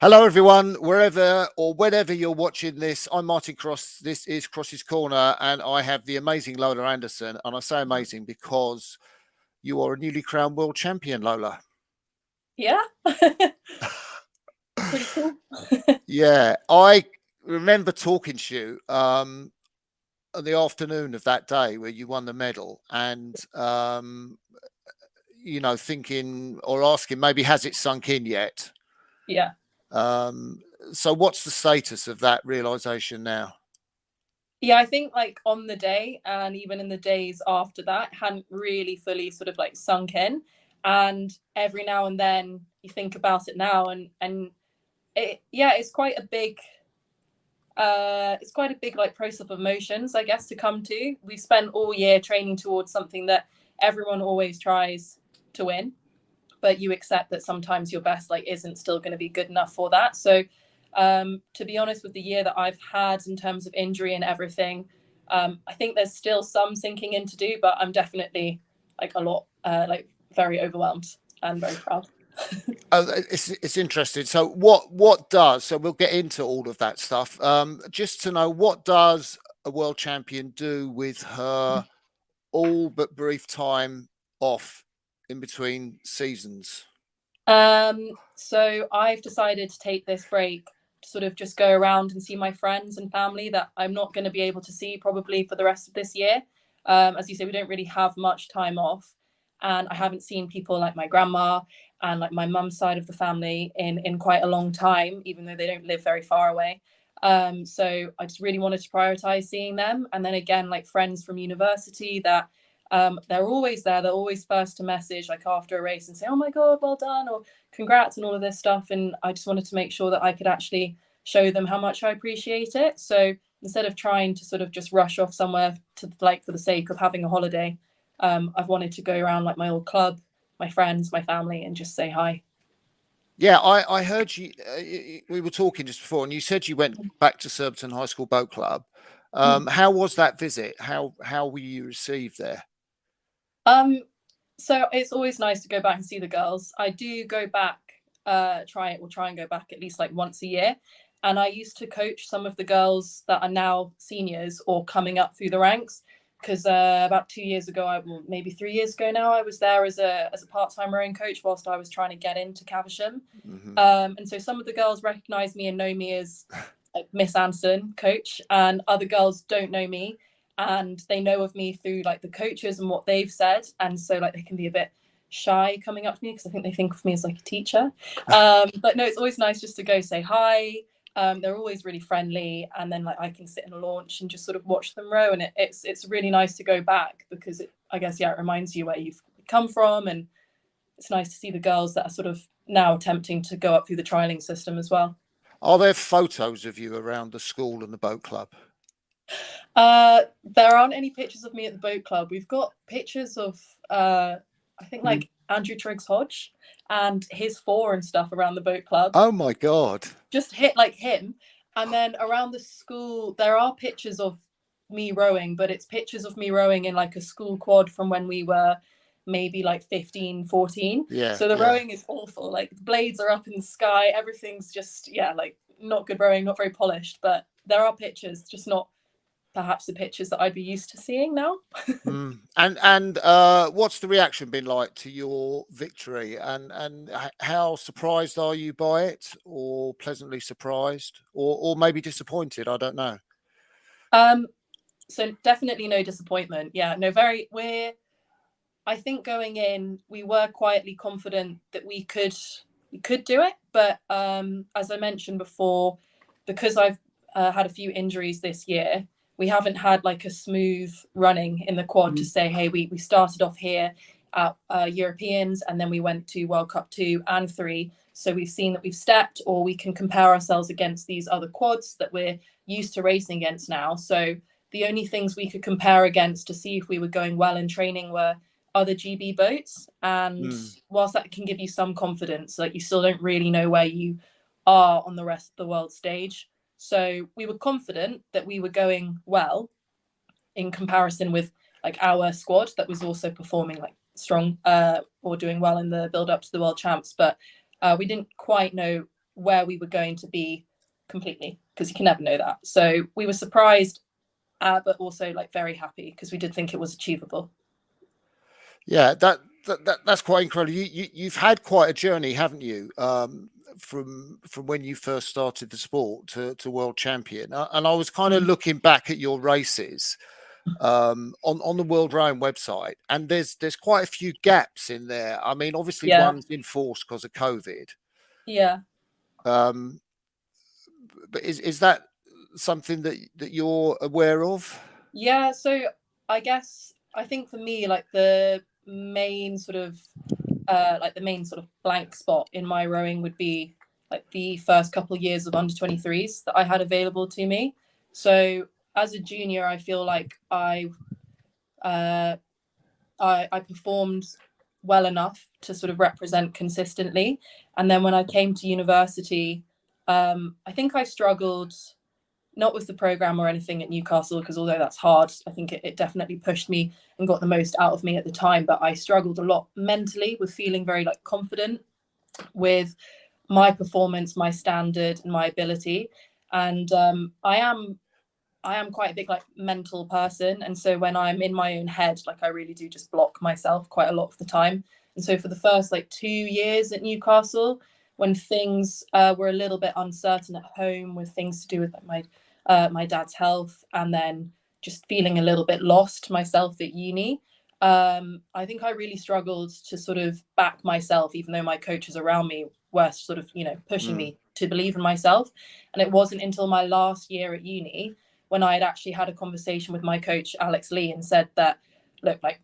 Hello, everyone, wherever or whenever you're watching this. I'm Martin Cross. This is Crossy's Corner, and I have the amazing Lola Anderson. And I say amazing because you are a newly crowned world champion, Lola. Yeah. Pretty cool. Yeah, I remember talking to you on the afternoon of that day where you won the medal, and thinking or asking maybe has it sunk in yet? Yeah. So what's the status of that realization now? Yeah, I think like on the day and even in the days after that hadn't really fully sort of like sunk in. And every now and then you think about it now and it's quite a big like process of emotions, I guess, to come to. We've spent all year training towards something that everyone always tries to win, but you accept that sometimes your best like isn't still going to be good enough for that. So to be honest, with the year that I've had in terms of injury and everything, I think there's still some sinking in to do, but I'm definitely like a lot like very overwhelmed and very proud. Oh, it's interesting. So what does, so we'll get into all of that stuff. Just to know, what does a world champion do with her all but brief time off in between seasons? So I've decided to take this break to sort of just go around and see my friends and family that I'm not going to be able to see probably for the rest of this year. As you say, we don't really have much time off, and I haven't seen people like my grandma and like my mum's side of the family in quite a long time, even though they don't live very far away. So I just really wanted to prioritize seeing them, and then again, like friends from university that they're always there. They're always first to message like after a race and say, "Oh my God, well done," or "Congrats," and all of this stuff. And I just wanted to make sure that I could actually show them how much I appreciate it. So instead of trying to sort of just rush off somewhere to like for the sake of having a holiday, I've wanted to go around like my old club, my friends, my family, and just say hi. Yeah, I heard you. We were talking just before, and you said you went back to Surbiton High School Boat Club. How was that visit? How were you received there? Um, so it's always nice to go back and see the girls. I do go back, try and go back at least like once a year. And I used to coach some of the girls that are now seniors or coming up through the ranks. Because about 2 years ago, well, maybe 3 years ago now, I was there as a part-time rowing coach whilst I was trying to get into Caversham. Mm-hmm. And so some of the girls recognise me and know me as like Miss Anderson, coach, and other girls don't know me and they know of me through like the coaches and what they've said, and so like they can be a bit shy coming up to me because I think they think of me as like a teacher. But no, it's always nice just to go say hi. They're always really friendly, and then like I can sit in a launch and just sort of watch them row, and it's really nice to go back because I guess it reminds you where you've come from, and it's nice to see the girls that are sort of now attempting to go up through the trialing system as well. Are there photos of you around the school and the boat club? There aren't any pictures of me at the boat club. We've got pictures of I think like Andrew Triggs Hodge and his four and stuff around the boat club. Oh my God. Just hit like him. And then around the school there are pictures of me rowing, but it's pictures of me rowing in like a school quad from when we were maybe like 15, 14. Yeah. So the rowing is awful. Like the blades are up in the sky. Everything's just, like not good rowing, not very polished. But there are pictures, just not perhaps the pictures that I'd be used to seeing now. And what's the reaction been like to your victory? And how surprised are you by it, or pleasantly surprised, or maybe disappointed? I don't know. So definitely no disappointment. Yeah, no, I think going in, we were quietly confident that we could do it. But as I mentioned before, because I've had a few injuries this year, we haven't had like a smooth running in the quad to say, hey, we started off here at Europeans and then we went to World Cup 2 and 3. So we've seen that we've stepped, or we can compare ourselves against these other quads that we're used to racing against now. So the only things we could compare against to see if we were going well in training were other GB boats. And whilst that can give you some confidence, like you still don't really know where you are on the rest of the world stage. So we were confident that we were going well in comparison with like our squad that was also performing like strong or doing well in the build up to the world champs. But we didn't quite know where we were going to be completely, because you can never know that. So we were surprised, but also like very happy because we did think it was achievable. Yeah, that's quite incredible. You've had quite a journey, haven't you? From when you first started the sport to world champion. And I was kind of looking back at your races on the World Rowing website, and there's quite a few gaps in there. I mean, obviously one's enforced because of COVID. Yeah. But is that something that you're aware of? Yeah, so I think for me, like the main sort of blank spot in my rowing would be like the first couple of years of under 23s that I had available to me. So as a junior, I feel like I performed well enough to sort of represent consistently. And then when I came to university, I think I struggled not with the program or anything at Newcastle, because although that's hard, I think it definitely pushed me and got the most out of me at the time. But I struggled a lot mentally with feeling very like confident with my performance, my standard, and my ability. And I am quite a big like mental person, and so when I'm in my own head, like I really do just block myself quite a lot of the time. And so for the first like 2 years at Newcastle, when things were a little bit uncertain at home with things to do with like my dad's health, and then just feeling a little bit lost myself at uni, I think I really struggled to sort of back myself, even though my coaches around me were sort of, pushing me to believe in myself. And it wasn't until my last year at uni when I had actually had a conversation with my coach, Alex Lee, and said that, look, like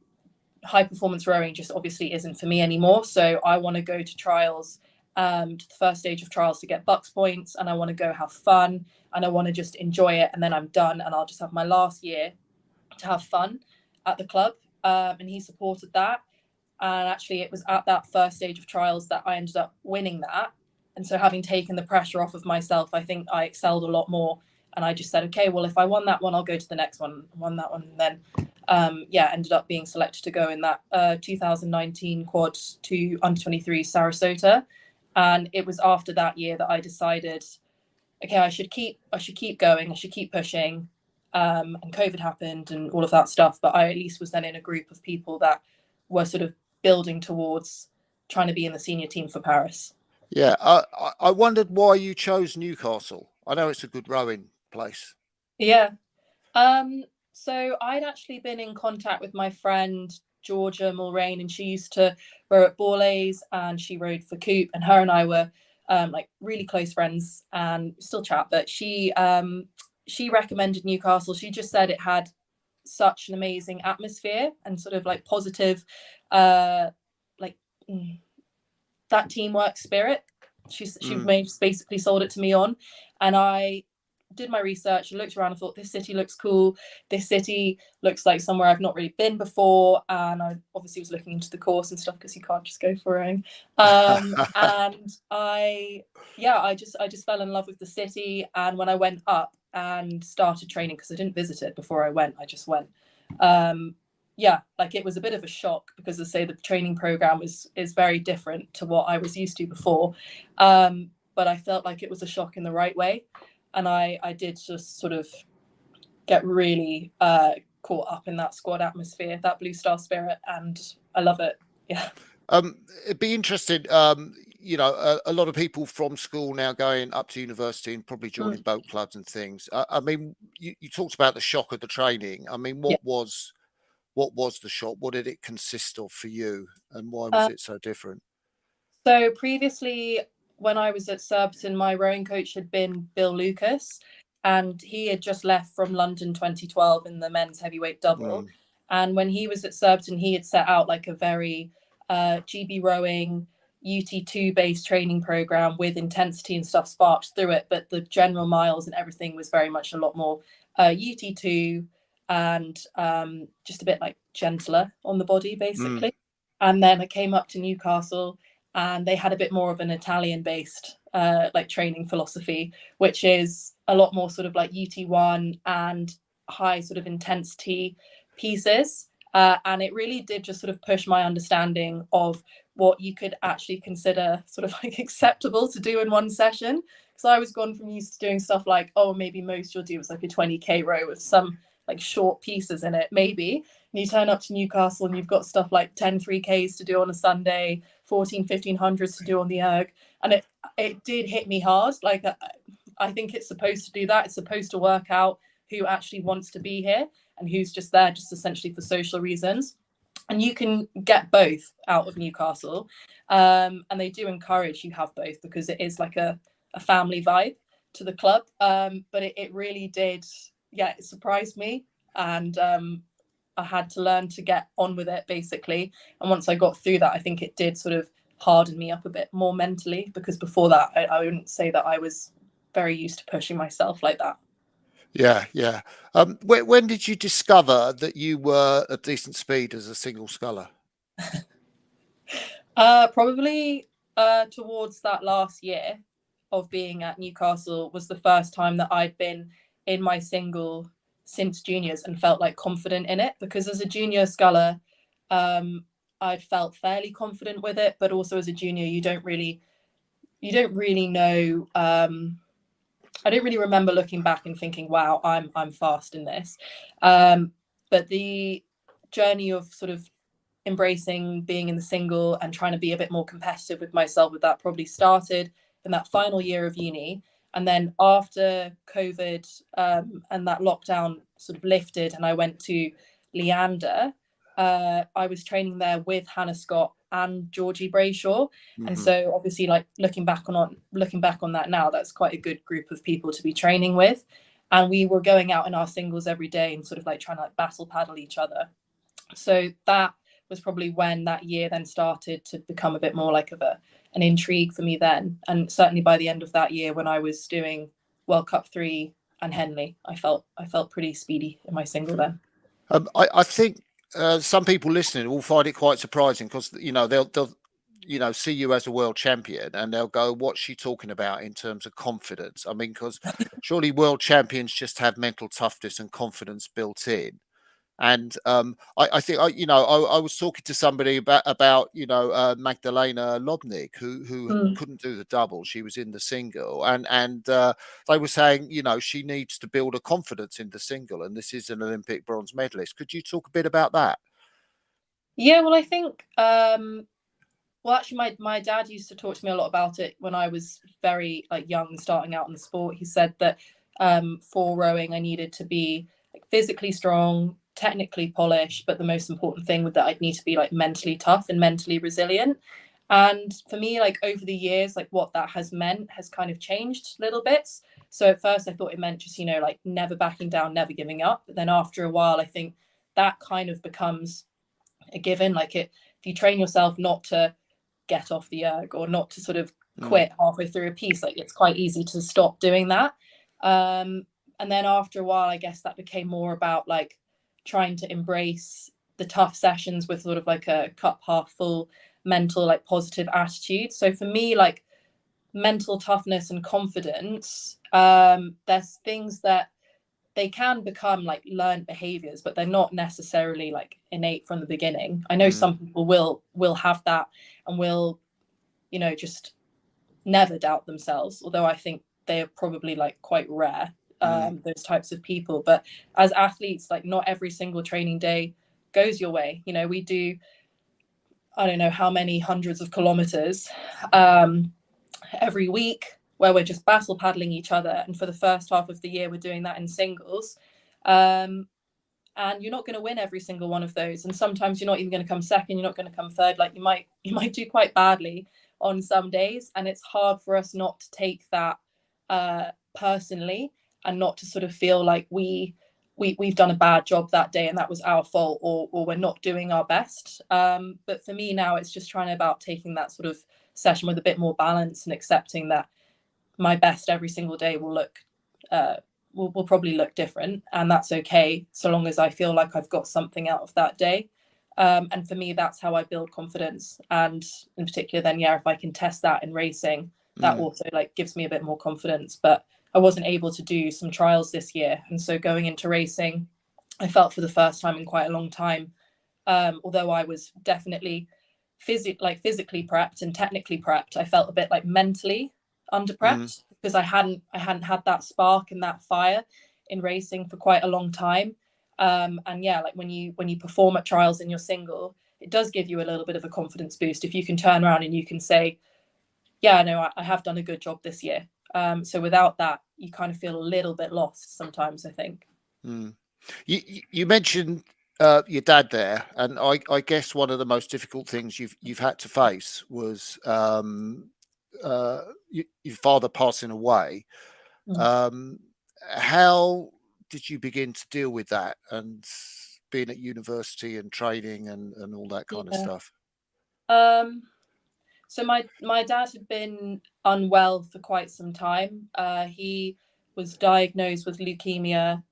high performance rowing just obviously isn't for me anymore. So I want to go to trials, to the first stage of trials to get bucks points, and I want to go have fun, and I want to just enjoy it, and then I'm done, and I'll just have my last year to have fun at the club. And he supported that. And actually it was at that first stage of trials that I ended up winning that. And so having taken the pressure off of myself, I think I excelled a lot more. And I just said, okay, well, if I won that one, I'll go to the next one. I won that one. And then, ended up being selected to go in that 2019 quad to under 23 Sarasota. And it was after that year that I decided, okay, I should keep going. I should keep pushing. And COVID happened and all of that stuff. But I at least was then in a group of people that were sort of building towards trying to be in the senior team for Paris. Yeah, I wondered why you chose Newcastle. I know it's a good rowing place. Yeah. So I'd actually been in contact with my friend Georgia Mulrain, and she used to row at Borlays, and she rowed for Coop, and her and I were like really close friends and still chat. But she recommended Newcastle. She just said it had such an amazing atmosphere and sort of like positive, like that teamwork spirit. She basically sold it to me on, and I did my research and looked around and thought, this city looks cool. This city looks like somewhere I've not really been before. And I obviously was looking into the course and stuff, because you can't just go for rowing. And I just fell in love with the city. And when I went up and started training, because I didn't visit it before I went, I just went. Like it was a bit of a shock, because as I say, the training program is very different to what I was used to before. But I felt like it was a shock in the right way. And I did just sort of get really caught up in that squad atmosphere, that Blue Star spirit, and I love it. Yeah. It'd be interesting. A lot of people from school now going up to university and probably joining boat clubs and things. I mean, you talked about the shock of the training. I mean, what was the shock? What did it consist of for you, and why was it so different? So previously, when I was at Surbiton, my rowing coach had been Bill Lucas, and he had just left from London 2012 in the men's heavyweight double. And when he was at Surbiton, he had set out like a very GB rowing UT2 based training program with intensity and stuff sparked through it. But the general miles and everything was very much a lot more UT2 and just a bit like gentler on the body, basically. And then I came up to Newcastle, and they had a bit more of an Italian based like training philosophy, which is a lot more sort of like UT1 and high sort of intensity pieces. And it really did just sort of push my understanding of what you could actually consider sort of like acceptable to do in one session. Because I was gone from used to doing stuff like, oh, maybe most you'll do is like a 20k row with some like short pieces in it, maybe. And you turn up to Newcastle and you've got stuff like 10 3Ks to do on a Sunday, 14 1500s to do on the erg. And it did hit me hard. Like, I think it's supposed to do that. It's supposed to work out who actually wants to be here and who's just there just essentially for social reasons. And you can get both out of Newcastle. And they do encourage you have both because it is like a family vibe to the club. But it really did, yeah, it surprised me. And I had to learn to get on with it, basically. And once I got through that, I think it did sort of harden me up a bit more mentally, because before that, I wouldn't say that I was very used to pushing myself like that. Yeah, yeah. When did you discover that you were a decent speed as a single sculler? Probably towards that last year of being at Newcastle was the first time that I'd been in my single since juniors and felt like confident in it, because as a junior sculler, I'd felt fairly confident with it, but also as a junior, you don't really know. I don't really remember looking back and thinking, wow, I'm fast in this. But the journey of sort of embracing being in the single and trying to be a bit more competitive with myself with that probably started in that final year of uni. And then after COVID and that lockdown sort of lifted and I went to Leander, I was training there with Hannah Scott and Georgie Brayshaw. Mm-hmm. And so obviously, like looking back on that now, that's quite a good group of people to be training with. And we were going out in our singles every day and sort of like trying to like battle paddle each other. So that was probably when that year then started to become a bit more like of an intrigue for me then. And certainly by the end of that year, when I was doing World Cup 3 and Henley, I felt pretty speedy in my single then. I think some people listening will find it quite surprising because they'll see you as a world champion and they'll go, what's she talking about in terms of confidence? I mean, because surely world champions just have mental toughness and confidence built in. And I think I was talking to somebody about Magdalena Lobnik who couldn't do the double. She was in the single, and they were saying she needs to build a confidence in the single, and this is an Olympic bronze medalist. Could you talk a bit about that? Yeah, well, I think actually my dad used to talk to me a lot about it when I was very like young and starting out in the sport. He said that for rowing I needed to be like physically strong, technically polished, but the most important thing was that I'd need to be like mentally tough and mentally resilient. And for me, like over the years, like what that has meant has kind of changed little bits. So at first I thought it meant just like never backing down, never giving up. But then after a while, I think that kind of becomes a given. Like if you train yourself not to get off the erg or not to sort of quit halfway through a piece, like it's quite easy to stop doing that. And then after a while, I guess that became more about like trying to embrace the tough sessions with sort of like a cup half full mental, like positive attitude. So for me, like mental toughness and confidence, there's things that they can become like learned behaviors, but they're not necessarily like innate from the beginning. I know some people will have that and will, just never doubt themselves, although I think they are probably like quite rare, those types of people. But as athletes, like not every single training day goes your way. We do, I don't know how many hundreds of kilometers every week where we're just battle paddling each other. And for the first half of the year, we're doing that in singles. And you're not going to win every single one of those. And sometimes you're not even going to come second. You're not going to come third. Like you might do quite badly on some days. And it's hard for us not to take that personally and not to sort of feel like we've done a bad job that day and that was our fault, or we're not doing our best. But for me now, it's just trying about taking that sort of session with a bit more balance and accepting that my best every single day will look will probably look different, and that's okay so long as I feel like I've got something out of that day. And for me, that's how I build confidence. And in particular, then if I can test that in racing, that also like gives me a bit more confidence. But I wasn't able to do some trials this year, and so going into racing, I felt for the first time in quite a long time, although I was definitely physically prepped and technically prepped, I felt a bit like mentally under prepped because I hadn't had that spark and that fire in racing for quite a long time. And yeah, like when you perform at trials in your single, it does give you a little bit of a confidence boost if you can turn around and you can say, yeah, no, I have done a good job this year. So without that, you kind of feel a little bit lost sometimes, I think. You mentioned your dad there, and I guess one of the most difficult things you've had to face was your father passing away. How did you begin to deal with that, and being at university and training and all that kind of stuff? So my dad had been unwell for quite some time. He was diagnosed with leukemia.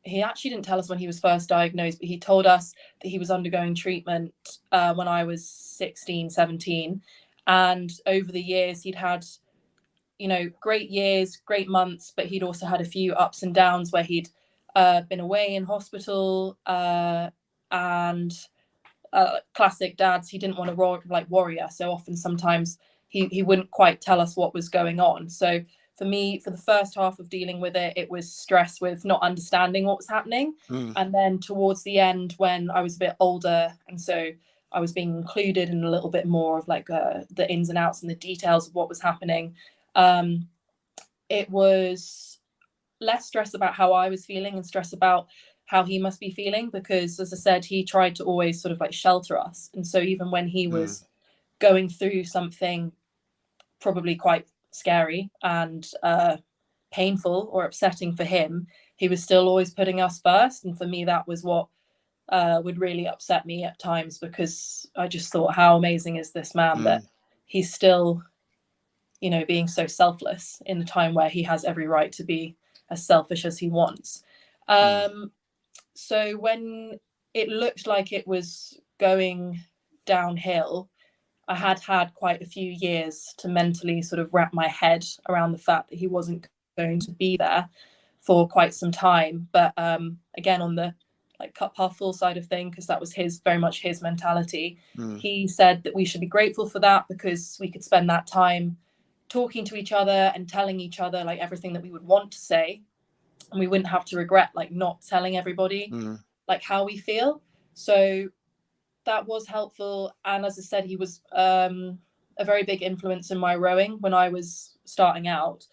He actually didn't tell us when he was first diagnosed, but he told us that he was undergoing treatment when I was 16, 17. And over the years, he'd had, great years, great months, but he'd also had a few ups and downs where he'd been away in hospital and classic dads, he didn't want to worry us. So often sometimes he wouldn't quite tell us what was going on. So for me, for the first half of dealing with it, it was stress with not understanding what was happening. And then towards the end, when I was a bit older, and so I was being included in a little bit more of like the ins and outs and the details of what was happening, it was less stress about how I was feeling and stress about how he must be feeling, because as I said, he tried to always sort of like shelter us. And so even when he was going through something probably quite scary and painful or upsetting for him, he was still always putting us first. And for me, that was what would really upset me at times, because I just thought, how amazing is this man that he's still, being so selfless in a time where he has every right to be as selfish as he wants. So when it looked like it was going downhill, I had quite a few years to mentally sort of wrap my head around the fact that he wasn't going to be there for quite some time. But again, on the like cup half full side of thing, because that was very much his mentality, he said that we should be grateful for that, because we could spend that time talking to each other and telling each other like everything that we would want to say, and we wouldn't have to regret like not telling everybody like how we feel. So that was helpful. And as I said, he was a very big influence in my rowing when I was starting out.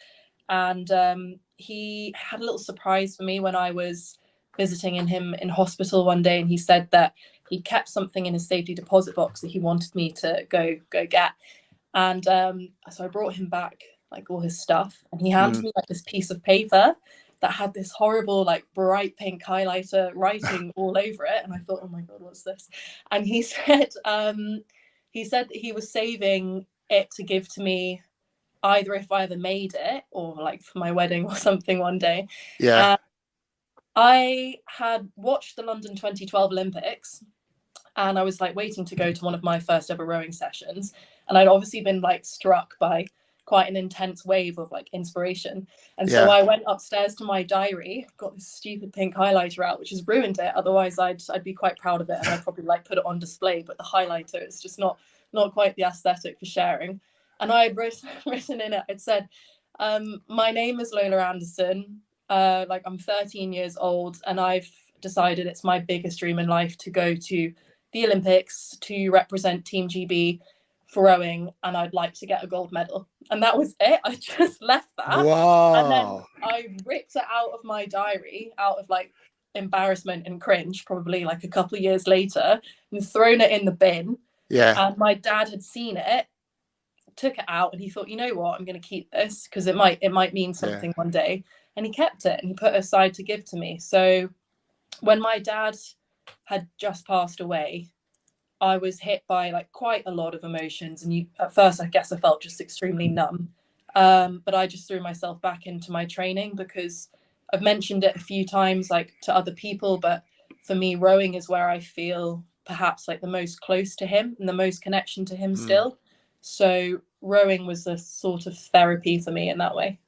And he had a little surprise for me when I was visiting him in hospital one day, and he said that he kept something in his safety deposit box that he wanted me to go get. And so I brought him back like all his stuff, and he handed me like this piece of paper that had this horrible like bright pink highlighter writing all over it. And I thought, oh my God, what's this? And he said that he was saving it to give to me either if I ever made it or like for my wedding or something one day. Yeah. I had watched the London 2012 Olympics, and I was like waiting to go to one of my first ever rowing sessions. And I'd obviously been like struck by quite an intense wave of like inspiration. And so I went upstairs to my diary, got this stupid pink highlighter out, which has ruined it. Otherwise I'd be quite proud of it, and I'd probably like put it on display, but the highlighter is just not quite the aesthetic for sharing. And I had written in it, it said, my name is Lola Anderson. Like I'm 13 years old, and I've decided it's my biggest dream in life to go to the Olympics to represent Team GB for rowing, and I'd like to get a gold medal. And that was it. I just left that. Wow. And then I ripped it out of my diary, out of like embarrassment and cringe, probably like a couple of years later, and thrown it in the bin. Yeah. And my dad had seen it, took it out, and he thought, you know what, I'm going to keep this because it might mean something one day. And he kept it, and he put it aside to give to me. So when my dad had just passed away, I was hit by like quite a lot of emotions. And at first, I guess I felt just extremely numb. But I just threw myself back into my training, because I've mentioned it a few times like to other people, but for me, rowing is where I feel perhaps like the most close to him and the most connection to him still. So rowing was a sort of therapy for me in that way.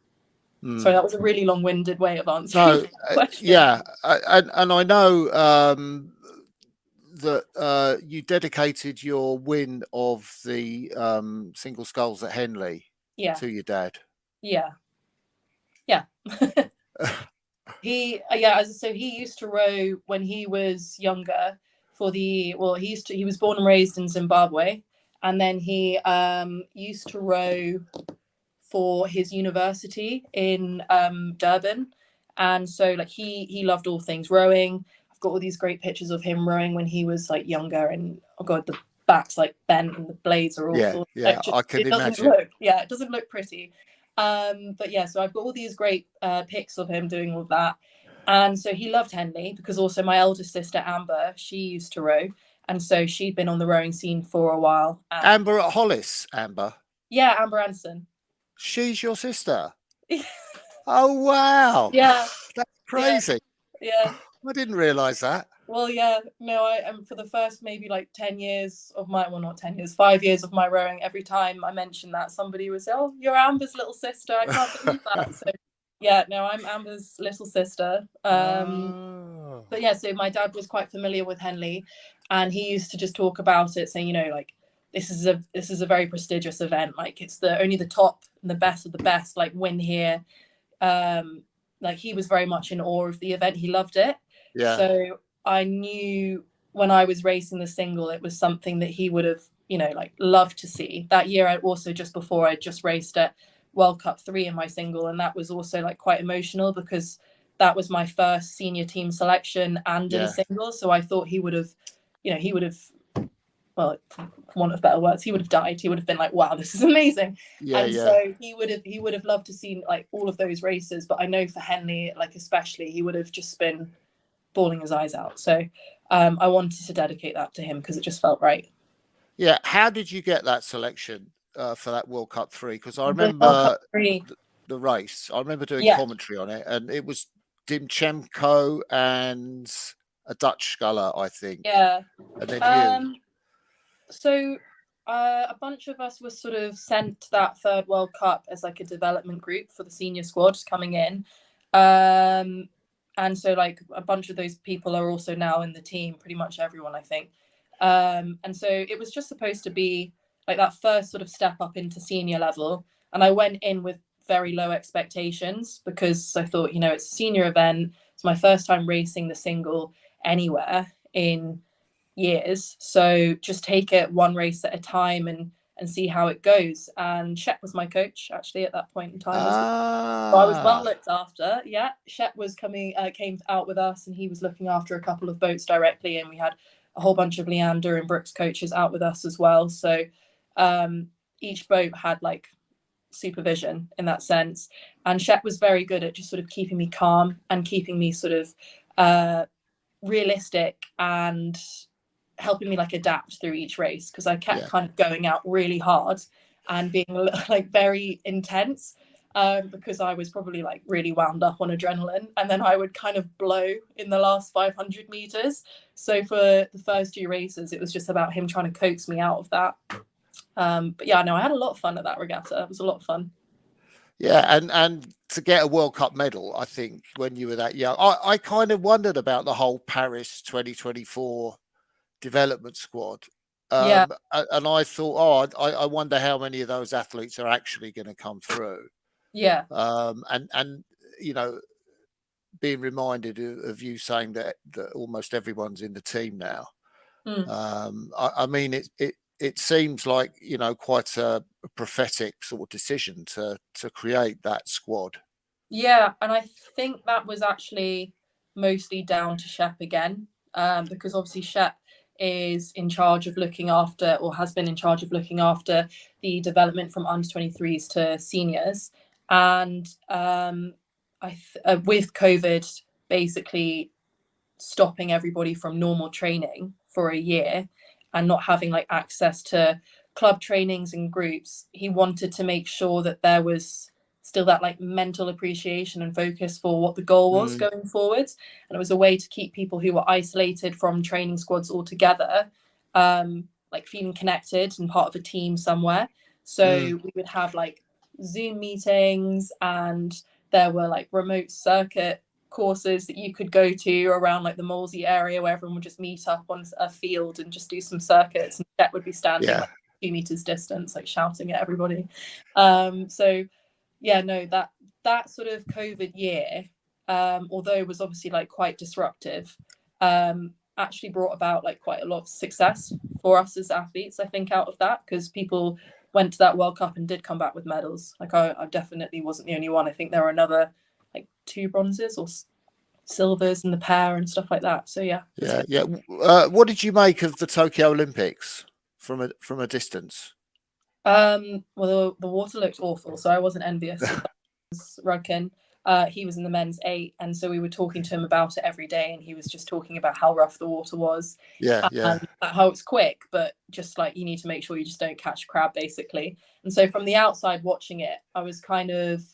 Sorry, that was a really long-winded way of answering the question. Yeah, and I know that you dedicated your win of the single sculls at Henley to your dad. Yeah. He used to row when he was younger he was born and raised in Zimbabwe, and then he used to row for his university in Durban. And so like he loved all things rowing. I've got all these great pictures of him rowing when he was like younger, and oh god, the back's like bent and the blades are awful. I can imagine. It doesn't look pretty. But yeah, so I've got all these great pics of him doing all that. And so he loved Henley, because also my eldest sister Amber, she used to row, and so she'd been on the rowing scene for a while. Amber at Hollis. Amber. Yeah, Amber Anderson. She's your sister. Oh wow. Yeah, that's crazy. Yeah. I didn't realize that. Well, yeah, no, I am for the first maybe like 10 years of my, well, not 10 years, 5 years of my rowing, every time I mentioned that, somebody would say, oh, you're Amber's little sister. I can't believe that. So yeah, no, I'm Amber's little sister. But yeah, so my dad was quite familiar with Henley, and he used to just talk about it, saying, you know, like, this is a very prestigious event. Like, it's only the top and the best of the best, like, win here. Like, he was very much in awe of the event. He loved it. Yeah. So I knew when I was racing the single, it was something that he would have, you know, like, loved to see. That year, I also, just before, I just raced at World Cup 3 in my single, and that was also like quite emotional, because that was my first senior team selection and in a single. So I thought he would have, well, for want of better words, he would have died. He would have been like, wow, this is amazing. So he would have loved to see like all of those races. But I know for Henley, like especially, he would have just been bawling his eyes out. So I wanted to dedicate that to him, because it just felt right. Yeah. How did you get that selection for that World Cup 3? Because I remember the race. I remember doing commentary on it, and it was Dimchenko and a Dutch sculler, I think. Yeah. And then you. So a bunch of us were sort of sent to that third World Cup as like a development group for the senior squads coming in. And so like a bunch of those people are also now in the team, pretty much everyone, I think. And so it was just supposed to be like that first sort of step up into senior level. And I went in with very low expectations, because I thought, you know, it's a senior event. It's my first time racing the single anywhere in years. So just take it one race at a time and see how it goes. And Shep was my coach actually at that point in time. So I was well looked after. Yeah, Shep was came out with us, and he was looking after a couple of boats directly, and we had a whole bunch of Leander and Brooks coaches out with us as well. So each boat had like supervision in that sense, and Shep was very good at just sort of keeping me calm and keeping me sort of realistic and helping me like adapt through each race, because I kept kind of going out really hard and being like very intense, because I was probably like really wound up on adrenaline, and then I would kind of blow in the last 500 meters. So for the first 2 races, it was just about him trying to coax me out of that. But yeah, no, I had a lot of fun at that regatta. It was a lot of fun. Yeah, and to get a World Cup medal, I think when you were that young, I kind of wondered about the whole Paris 2024 development squad. And I thought, I wonder how many of those athletes are actually going to come through. Yeah. And you know, being reminded of you saying that almost everyone's in the team now. I mean, it seems like, you know, quite a prophetic sort of decision to create that squad. Yeah, and I think that was actually mostly down to Shep again, because obviously Shep is in charge of looking after, or has been in charge of looking after, the development from under 23s to seniors. And with COVID basically stopping everybody from normal training for a year and not having like access to club trainings and groups, he wanted to make sure that there was still that like mental appreciation and focus for what the goal was going forwards. And it was a way to keep people who were isolated from training squads altogether, like feeling connected and part of a team somewhere. So we would have like Zoom meetings, and there were like remote circuit courses that you could go to around like the Molesey area where everyone would just meet up on a field and just do some circuits, and Jet would be standing like 2 meters distance, like shouting at everybody. So yeah, no, that sort of COVID year, although it was obviously like quite disruptive, actually brought about like quite a lot of success for us as athletes, I think, out of that, because people went to that World Cup and did come back with medals. Like I definitely wasn't the only one. I think there were another like 2 bronzes or silvers in the pair and stuff like that. So yeah. What did you make of the Tokyo Olympics from a distance? Well, the water looked awful, so I wasn't envious. Rudkin, he was in the men's 8, and so we were talking to him about it every day, and he was just talking about how rough the water was, and how it's quick, but just like you need to make sure you just don't catch a crab, basically. And so from the outside watching it, I was kind of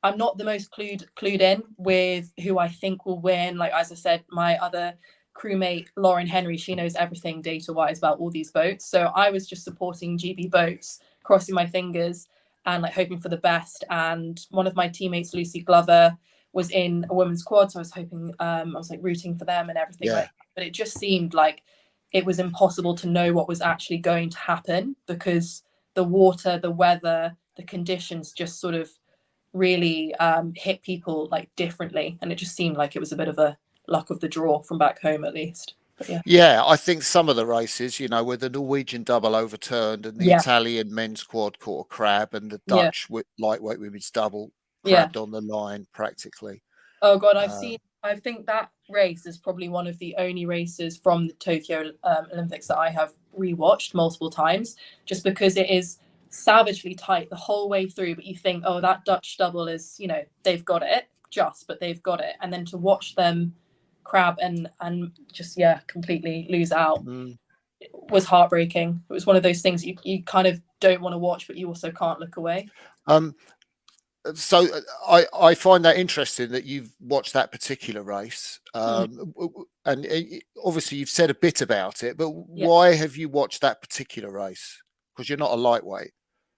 I'm not the most clued in with who I think will win. Like, as I said, my other crewmate Lauren Henry, she knows everything data wise about all these boats, so I was just supporting GB boats, crossing my fingers and like hoping for the best. And one of my teammates, Lucy Glover, was in a women's quad, so I was hoping, I was like rooting for them and everything like that. But it just seemed like it was impossible to know what was actually going to happen, because the water, the weather, the conditions just sort of really hit people like differently, and it just seemed like it was a bit of a luck of the draw from back home, at least. But I think some of the races, you know, where the Norwegian double overturned and the Italian men's quad caught a crab, and the Dutch lightweight women's double crabbed on the line practically. Oh god, I think that race is probably one of the only races from the Tokyo Olympics that I have rewatched multiple times, just because it is savagely tight the whole way through, but you think, oh, that Dutch double is, you know, they've got it, but they've got it. And then to watch them crab and just completely lose out was heartbreaking. It was one of those things you kind of don't want to watch, but you also can't look away. So I find that interesting that you've watched that particular race, and obviously you've said a bit about it, but why have you watched that particular race? Because you're not a lightweight.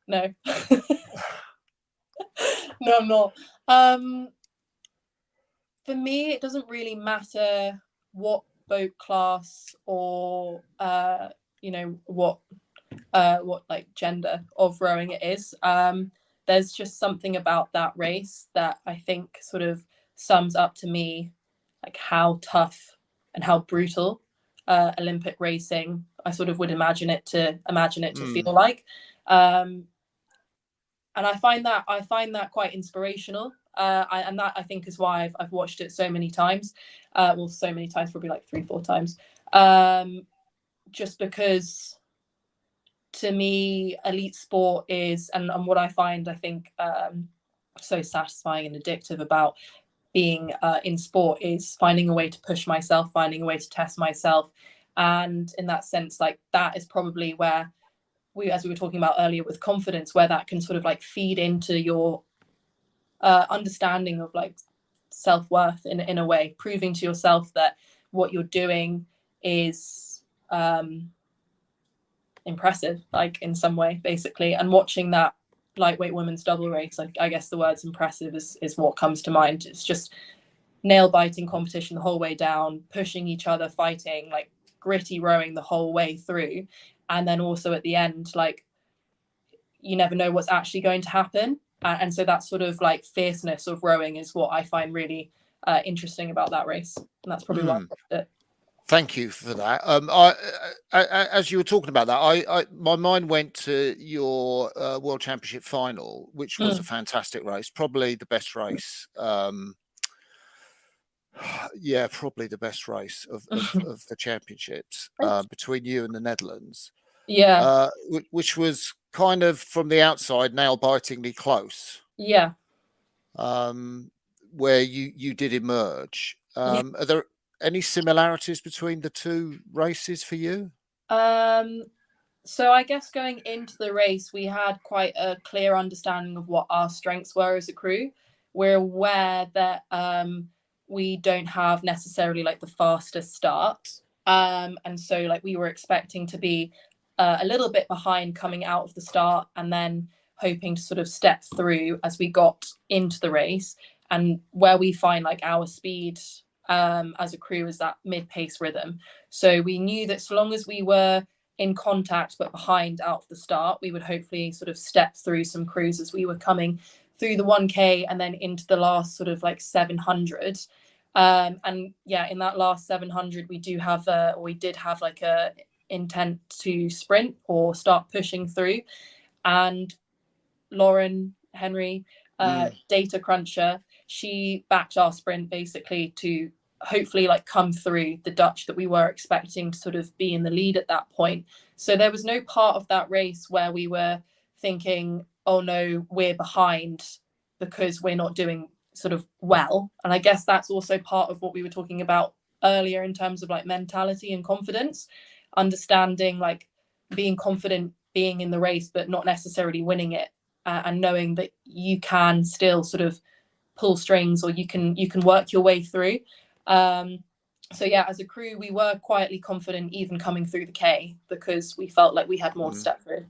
No. No, I'm not. For me, it doesn't really matter what boat class or you know, what like gender of rowing it is. There's just something about that race that I think sort of sums up to me like how tough and how brutal Olympic racing I sort of would imagine it to feel like. And I find that quite inspirational. And that I think is why I've watched it so many times. Well, so many times, probably like 3-4 times. Just because to me, elite sport is, and what I find, I think, so satisfying and addictive about being in sport is finding a way to push myself, finding a way to test myself. And in that sense, like that is probably where as we were talking about earlier with confidence, where that can sort of like feed into your understanding of like self-worth in a way, proving to yourself that what you're doing is impressive, like in some way, basically. And watching that lightweight women's double race, like I guess the words impressive is what comes to mind. It's just nail-biting competition the whole way down, pushing each other, fighting, like gritty rowing the whole way through. And then also at the end, like you never know what's actually going to happen. And so that sort of like fierceness of rowing is what I find really interesting about that race. And that's probably why I watched it. Thank you for that. As you were talking about that, my mind went to your World Championship final, which was a fantastic race, probably the best race. Probably the best race of the championships between you and the Netherlands. Yeah. Which was kind of from the outside nail-bitingly close. Yeah. Where you did emerge. Are there any similarities between the two races for you? So I guess going into the race, we had quite a clear understanding of what our strengths were as a crew. We're aware that we don't have necessarily like the fastest start. And so like we were expecting to be a little bit behind coming out of the start, and then hoping to sort of step through as we got into the race. and where we find like our speed as a crew is that mid-pace rhythm. So we knew that so long as we were in contact but behind out of the start, we would hopefully sort of step through some crews as we were coming through the 1K and then into the last sort of like 700. And yeah, in that last 700, we did have like a intent to sprint or start pushing through. And Lauren Henry, data cruncher, she backed our sprint basically to hopefully like come through the Dutch that we were expecting to sort of be in the lead at that point. So there was no part of that race where we were thinking, oh no, we're behind because we're not doing sort of well. And I guess that's also part of what we were talking about earlier in terms of like mentality and confidence, understanding like being confident being in the race but not necessarily winning it, and knowing that you can still sort of pull strings or you can work your way through. So yeah, as a crew we were quietly confident even coming through the K because we felt like we had more to step through.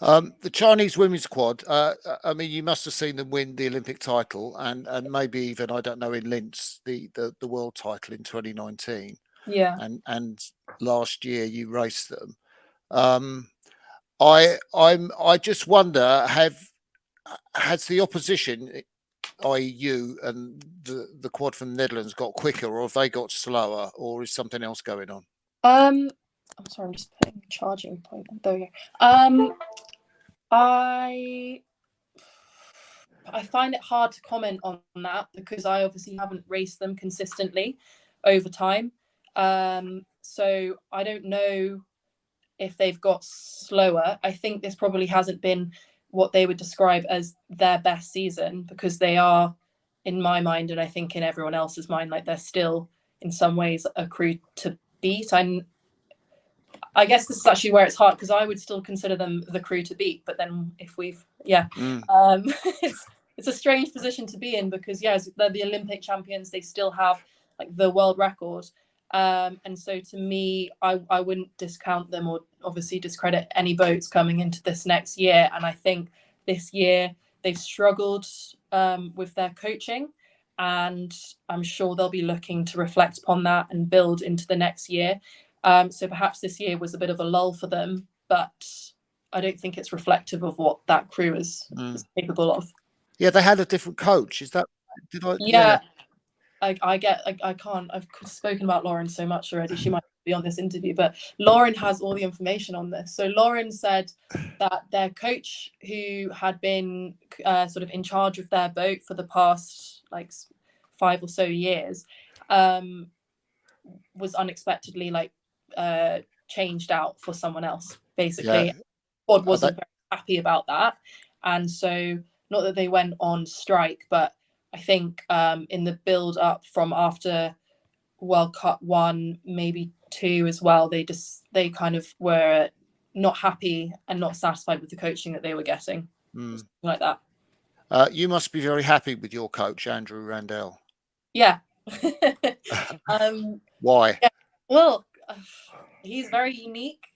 The Chinese women's quad, I mean, you must have seen them win the Olympic title and maybe even, I don't know, in Linz, the world title in 2019. Yeah. And last year you raced them. I just wonder, has the opposition, i.e. you and the quad from the Netherlands, got quicker, or have they got slower, or is something else going on? I'm sorry, I'm just putting a charging point. There we go. I find it hard to comment on that because I obviously haven't raced them consistently over time. So I don't know if they've got slower. I think this probably hasn't been what they would describe as their best season because they are, in my mind, and I think in everyone else's mind, like they're still in some ways a crew to beat. I guess this is actually where it's hard because I would still consider them the crew to beat. But then if we've, it's a strange position to be in because, yes, they're the Olympic champions. They still have like the world record. And so to me, I wouldn't discount them or obviously discredit any votes coming into this next year. And I think this year they've struggled with their coaching. And I'm sure they'll be looking to reflect upon that and build into the next year. So perhaps this year was a bit of a lull for them, but I don't think it's reflective of what that crew is capable of. Yeah, they had a different coach. Is that? Did I? Yeah. I can't. I've spoken about Lauren so much already. She might be on this interview, but Lauren has all the information on this. So Lauren said that their coach, who had been sort of in charge of their boat for the past like 5 or so years, was unexpectedly like changed out for someone else. Basically, Quad wasn't very happy about that, and so not that they went on strike, but I think in the build up from after World Cup 1, maybe 2 as well, they kind of were not happy and not satisfied with the coaching that they were getting, something like that. You must be very happy with your coach, Andrew Randell. Yeah. Why? Yeah. Well, he's very unique.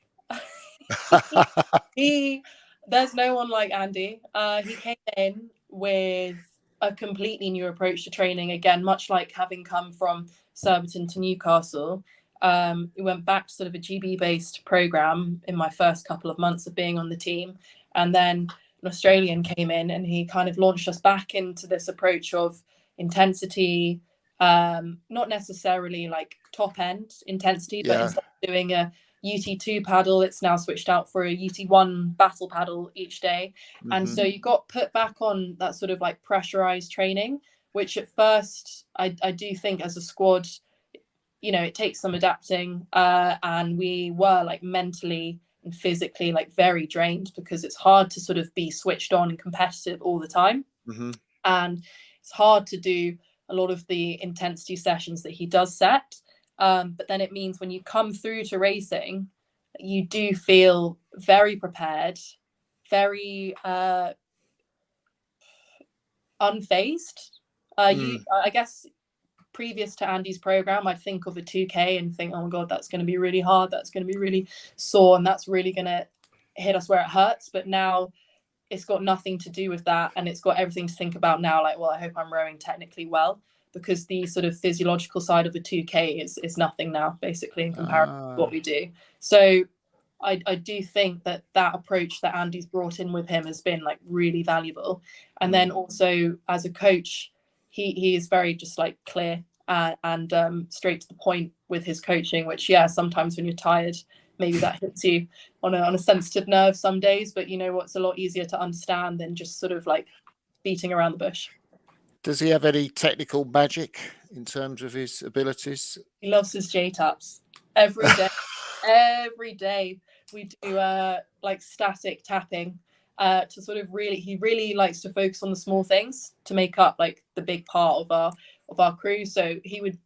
There's no one like Andy. He came in with a completely new approach to training, again, much like having come from Surbiton to Newcastle. We went back to sort of a GB based program in my first couple of months of being on the team, and then an Australian came in and he kind of launched us back into this approach of intensity, not necessarily like top end intensity, but instead of doing a UT2 paddle, it's now switched out for a UT1 battle paddle each day. And so you got put back on that sort of like pressurized training, which at first I do think as a squad, you know, it takes some adapting, and we were like mentally and physically like very drained because it's hard to sort of be switched on and competitive all the time. And it's hard to do a lot of the intensity sessions that he does set. But then it means when you come through to racing, you do feel very prepared, very unfazed. I guess previous to Andy's program, I'd think of a 2K and think, oh my God, that's going to be really hard. That's going to be really sore. And that's really going to hit us where it hurts. But now it's got nothing to do with that, and it's got everything to think about now. Like, well, I hope I'm rowing technically well, because the sort of physiological side of the 2K is nothing now, basically, in comparison to what we do. So I do think that approach that Andy's brought in with him has been like really valuable. And then also as a coach, he is very just like clear and straight to the point with his coaching, which, yeah, sometimes when you're tired, maybe that hits you on a sensitive nerve some days, but you know what's a lot easier to understand than just sort of like beating around the bush. Does he have any technical magic in terms of his abilities? He loves his J-taps every day. Every day we do like static tapping to sort of he really likes to focus on the small things to make up like the big part of our crew. So he would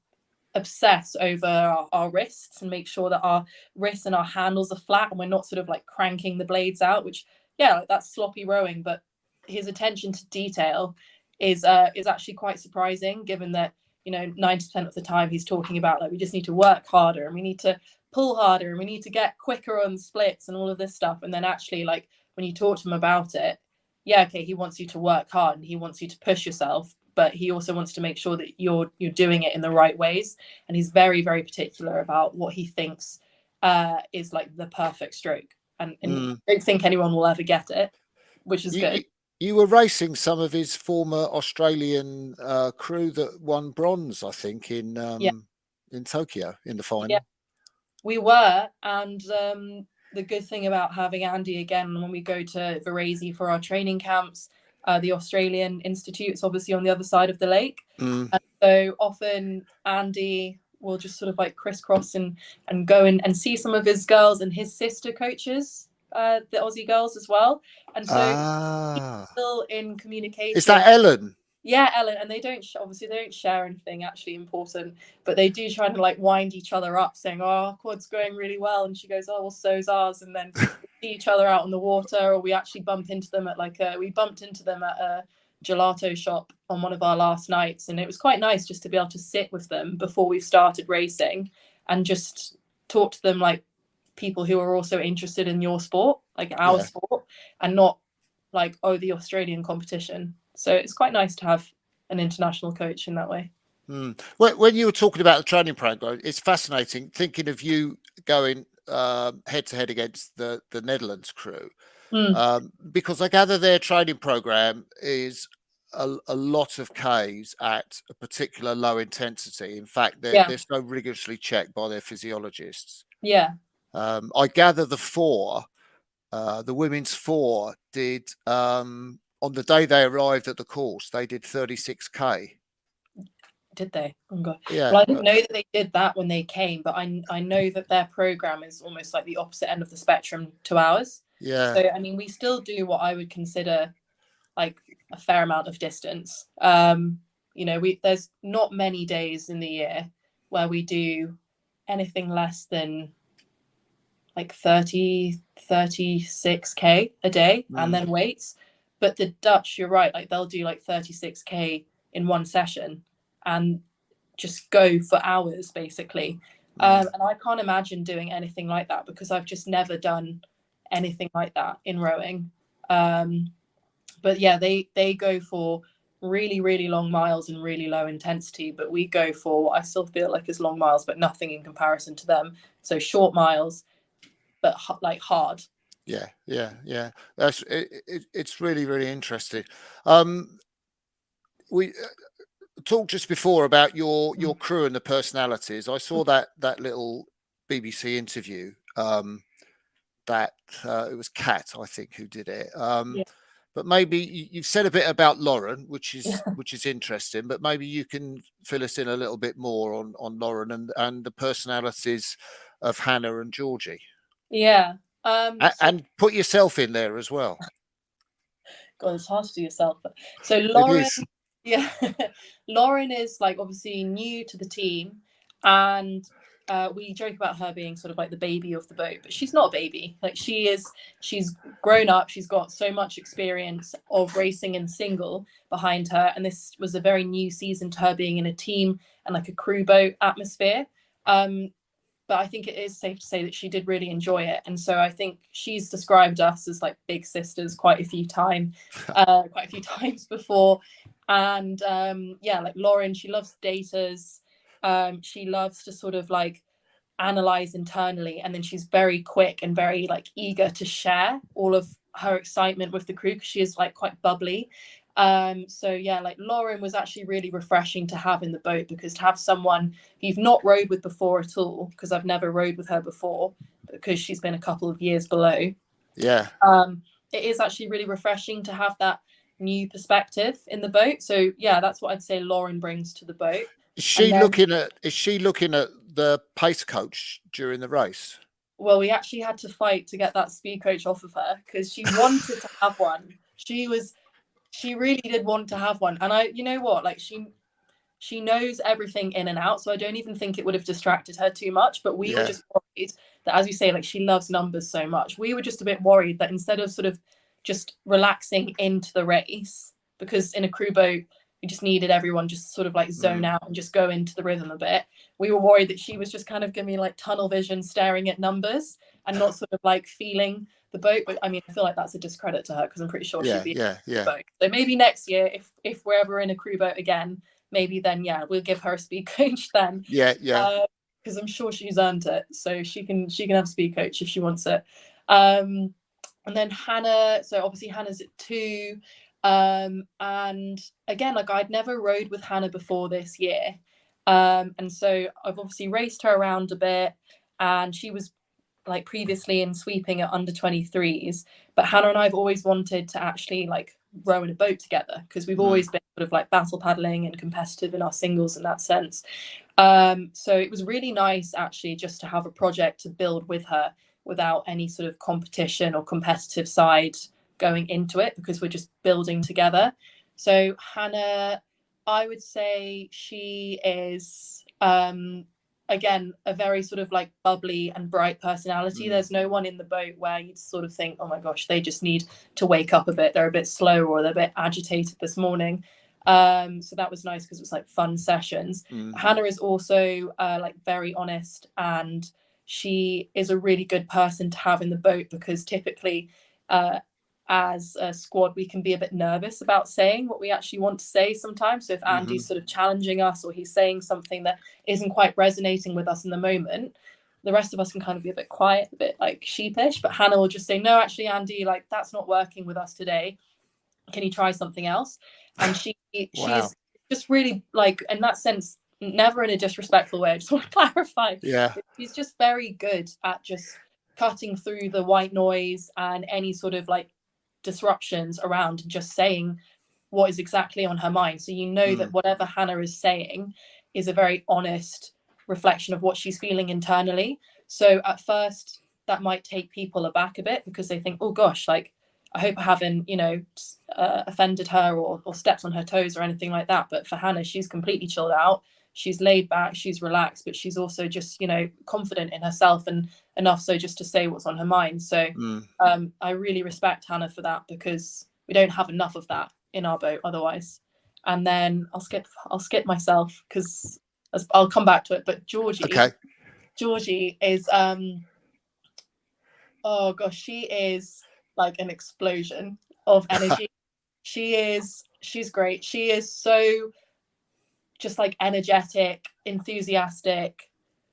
obsess over our wrists and make sure that our wrists and our handles are flat and we're not sort of like cranking the blades out, which, yeah, like that's sloppy rowing. But his attention to detail is actually quite surprising, given that, you know, 90% of the time he's talking about like we just need to work harder and we need to pull harder and we need to get quicker on splits and all of this stuff. And then actually, like, when you talk to him about it, yeah, okay, he wants you to work hard and he wants you to push yourself, but he also wants to make sure that you're doing it in the right ways. And he's very, very particular about what he thinks is like the perfect stroke. And I don't think anyone will ever get it, which is good. You were racing some of his former Australian crew that won bronze, I think, in Tokyo in the final. Yeah, we were. And the good thing about having Andy again, when we go to Varese for our training camps, the Australian Institute's obviously on the other side of the lake. And so often Andy will just sort of like crisscross and go and see some of his girls, and his sister coaches the Aussie girls as well. And so he's still in communication. Is that Ellen? Yeah, Ellen. And they don't obviously they don't share anything actually important, but they do try to like wind each other up, saying, "Oh, our quad's going really well," and she goes, "Oh, well, so's ours." And then we see each other out on the water, or we actually bump into them at we bumped into them at a gelato shop on one of our last nights, and it was quite nice just to be able to sit with them before we started racing and just talk to them like people who are also interested in your sport, like our sport, and not like, oh, the Australian competition. So it's quite nice to have an international coach in that way. When you were talking about the training program, it's fascinating thinking of you going head to head against the Netherlands crew, because I gather their training program is a lot of Ks at a particular low intensity. In fact, they're so rigorously checked by their physiologists. Yeah. I gather the women's 4 did on the day they arrived at the course, they did 36K. Did they? Oh God. Yeah. Well, I didn't know that they did that when they came, but I know that their program is almost like the opposite end of the spectrum to ours. Yeah. So I mean, we still do what I would consider like a fair amount of distance. You know, there's not many days in the year where we do anything less than like 36K a day and then weights. But the Dutch, you're right, like they'll do like 36K in one session and just go for hours basically. And I can't imagine doing anything like that because I've just never done anything like that in rowing. But yeah, they go for really, really long miles and really low intensity, but we go for what I still feel like is long miles, but nothing in comparison to them. So short miles, but like hard. Yeah. It's really, really interesting. We talked just before about your crew and the personalities. I saw that little BBC interview that it was Kat, I think, who did it. But maybe you've said a bit about Lauren, which is interesting. But maybe you can fill us in a little bit more on Lauren and the personalities of Hannah and Georgie. Yeah. And put yourself in there as well. God, it's hard to do yourself. So Lauren, Lauren is like obviously new to the team, and we joke about her being sort of like the baby of the boat, but she's not a baby. Like she's grown up. She's got so much experience of racing in single behind her, and this was a very new season to her being in a team and like a crew boat atmosphere. but I think it is safe to say that she did really enjoy it. And so I think she's described us as like big sisters quite a few times before. And yeah, like Lauren, she loves datas. She loves to sort of like analyze internally, and then she's very quick and very like eager to share all of her excitement with the crew because she is like quite bubbly. So yeah, like Lauren was actually really refreshing to have in the boat, because to have someone you've not rowed with before at all, because I've never rowed with her before because she's been a couple of years below. Yeah. It is actually really refreshing to have that new perspective in the boat. So yeah, that's what I'd say Lauren brings to the boat. Is she looking at the pace coach during the race? Well, we actually had to fight to get that speed coach off of her because she wanted to have one. She really did want to have one. And you know what, like she knows everything in and out. So I don't even think it would have distracted her too much. But we were just worried that, as you say, like she loves numbers so much. We were just a bit worried that instead of sort of just relaxing into the race, because in a crew boat, we just needed everyone just sort of like zone out and just go into the rhythm a bit. We were worried that she was just kind of giving me like tunnel vision, staring at numbers and not sort of like feeling the boat. But I mean, I feel like that's a discredit to her because I'm pretty sure she'd be in a boat. So maybe next year, if we're ever in a crew boat again, maybe then, yeah, we'll give her a speed coach then. Because I'm sure she's earned it. So she can have a speed coach if she wants it. And then Hannah, so obviously Hannah's at 2. And again, like I'd never rowed with Hannah before this year. And so I've obviously raced her around a bit, and she was like previously in sweeping at under 23s. But Hannah and I have always wanted to actually like row in a boat together, because we've always been sort of like battle paddling and competitive in our singles in that sense. So it was really nice actually just to have a project to build with her without any sort of competition or competitive side going into it, because we're just building together. So Hannah, I would say she is again a very sort of like bubbly and bright personality. There's no one in the boat where you'd sort of think, oh my gosh, they just need to wake up a bit, they're a bit slow or they're a bit agitated this morning. So that was nice because it was like fun sessions. Hannah is also like very honest, and she is a really good person to have in the boat, because typically as a squad we can be a bit nervous about saying what we actually want to say sometimes. So if Andy's sort of challenging us, or he's saying something that isn't quite resonating with us in the moment, the rest of us can kind of be a bit quiet, a bit like sheepish, but Hannah will just say, no, actually Andy, like that's not working with us today, can you try something else? And she is just really like, in that sense, never in a disrespectful way, I just want to clarify, she's just very good at just cutting through the white noise and any sort of like disruptions around, and just saying what is exactly on her mind. So you know that whatever Hannah is saying is a very honest reflection of what she's feeling internally. So at first that might take people aback a bit, because they think, oh gosh, like I hope I haven't, you know, offended her or stepped on her toes or anything like that. But for Hannah, she's completely chilled out. She's laid back, she's relaxed, but she's also just, you know, confident in herself, and enough so just to say what's on her mind. So I really respect Hannah for that, because we don't have enough of that in our boat otherwise. And then I'll skip myself because I'll come back to it. But Georgie is oh gosh, she is like an explosion of energy. She's great. She is so just like energetic, enthusiastic,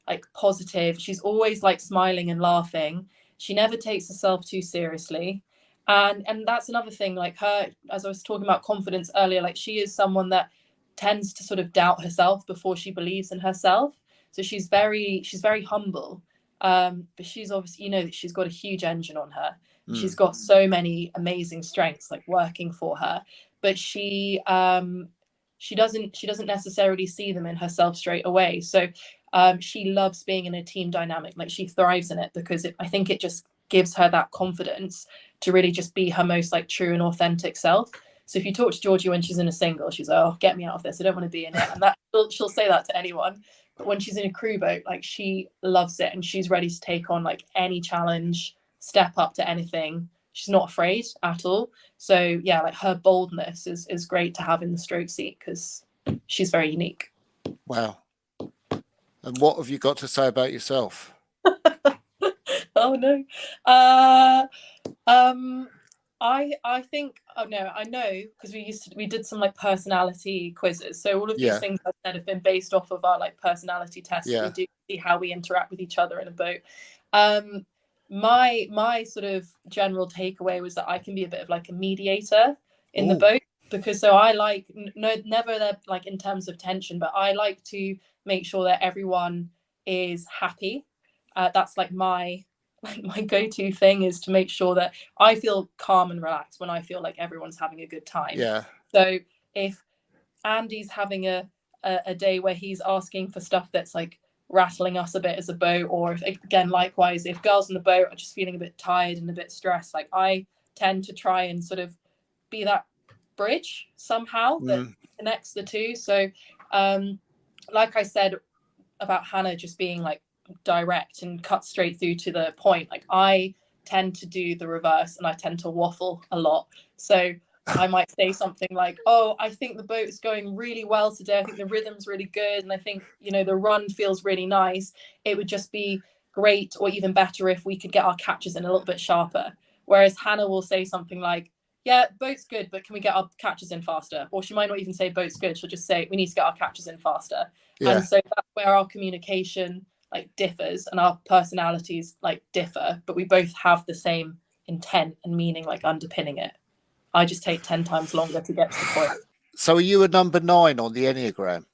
like positive. She's always like smiling and laughing. She never takes herself too seriously. And that's another thing, like her, as I was talking about confidence earlier, like she is someone that tends to sort of doubt herself before she believes in herself. So she's very humble. But she's obviously, you know, that she's got a huge engine on her. She's got so many amazing strengths like working for her, but she doesn't necessarily see them in herself straight away. So she loves being in a team dynamic. Like she thrives in it, because I think it just gives her that confidence to really just be her most like true and authentic self. So if you talk to Georgie when she's in a single, she's like, oh, get me out of this, I don't want to be in it. And that she'll say that to anyone. But when she's in a crew boat, like she loves it, and she's ready to take on like any challenge, step up to anything. She's not afraid at all. So yeah, like her boldness is great to have in the stroke seat, because she's very unique. Wow. And what have you got to say about yourself? Oh no. Uh, I think, oh no, I know, because we did some like personality quizzes. So all of these Yeah, things I said have been based off of our like personality tests that we yeah. do, see how we interact with each other in a boat. Um, my sort of general takeaway was that I can be a bit of like a mediator in the Oh, boat, because so I like no, never that like in terms of tension, but I like to make sure that everyone is happy. That's like my go-to thing, is to make sure that I feel calm and relaxed when I feel like everyone's having a good time. yeah, So if Andy's having a day where he's asking for stuff that's like rattling us a bit as a boat, or if, again, likewise, if girls in the boat are just feeling a bit tired and a bit stressed, like I tend to try and sort of be that bridge somehow that connects the two. So like I said about Hannah just being like direct and cut straight through to the point, like I tend to do the reverse, and I tend to waffle a lot. So I might say something like, oh, I think the boat's going really well today, I think the rhythm's really good, and I think, you know, the run feels really nice. It would just be great, or even better, if we could get our catches in a little bit sharper. Whereas Hannah will say something like, yeah, boat's good, but can we get our catches in faster? Or she might not even say boat's good, she'll just say we need to get our catches in faster. yeah. And so that's where our communication like differs, and our personalities like differ, but we both have the same intent and meaning like underpinning it. I just take 10 times longer to get to the point. So are you a number 9 on the Enneagram?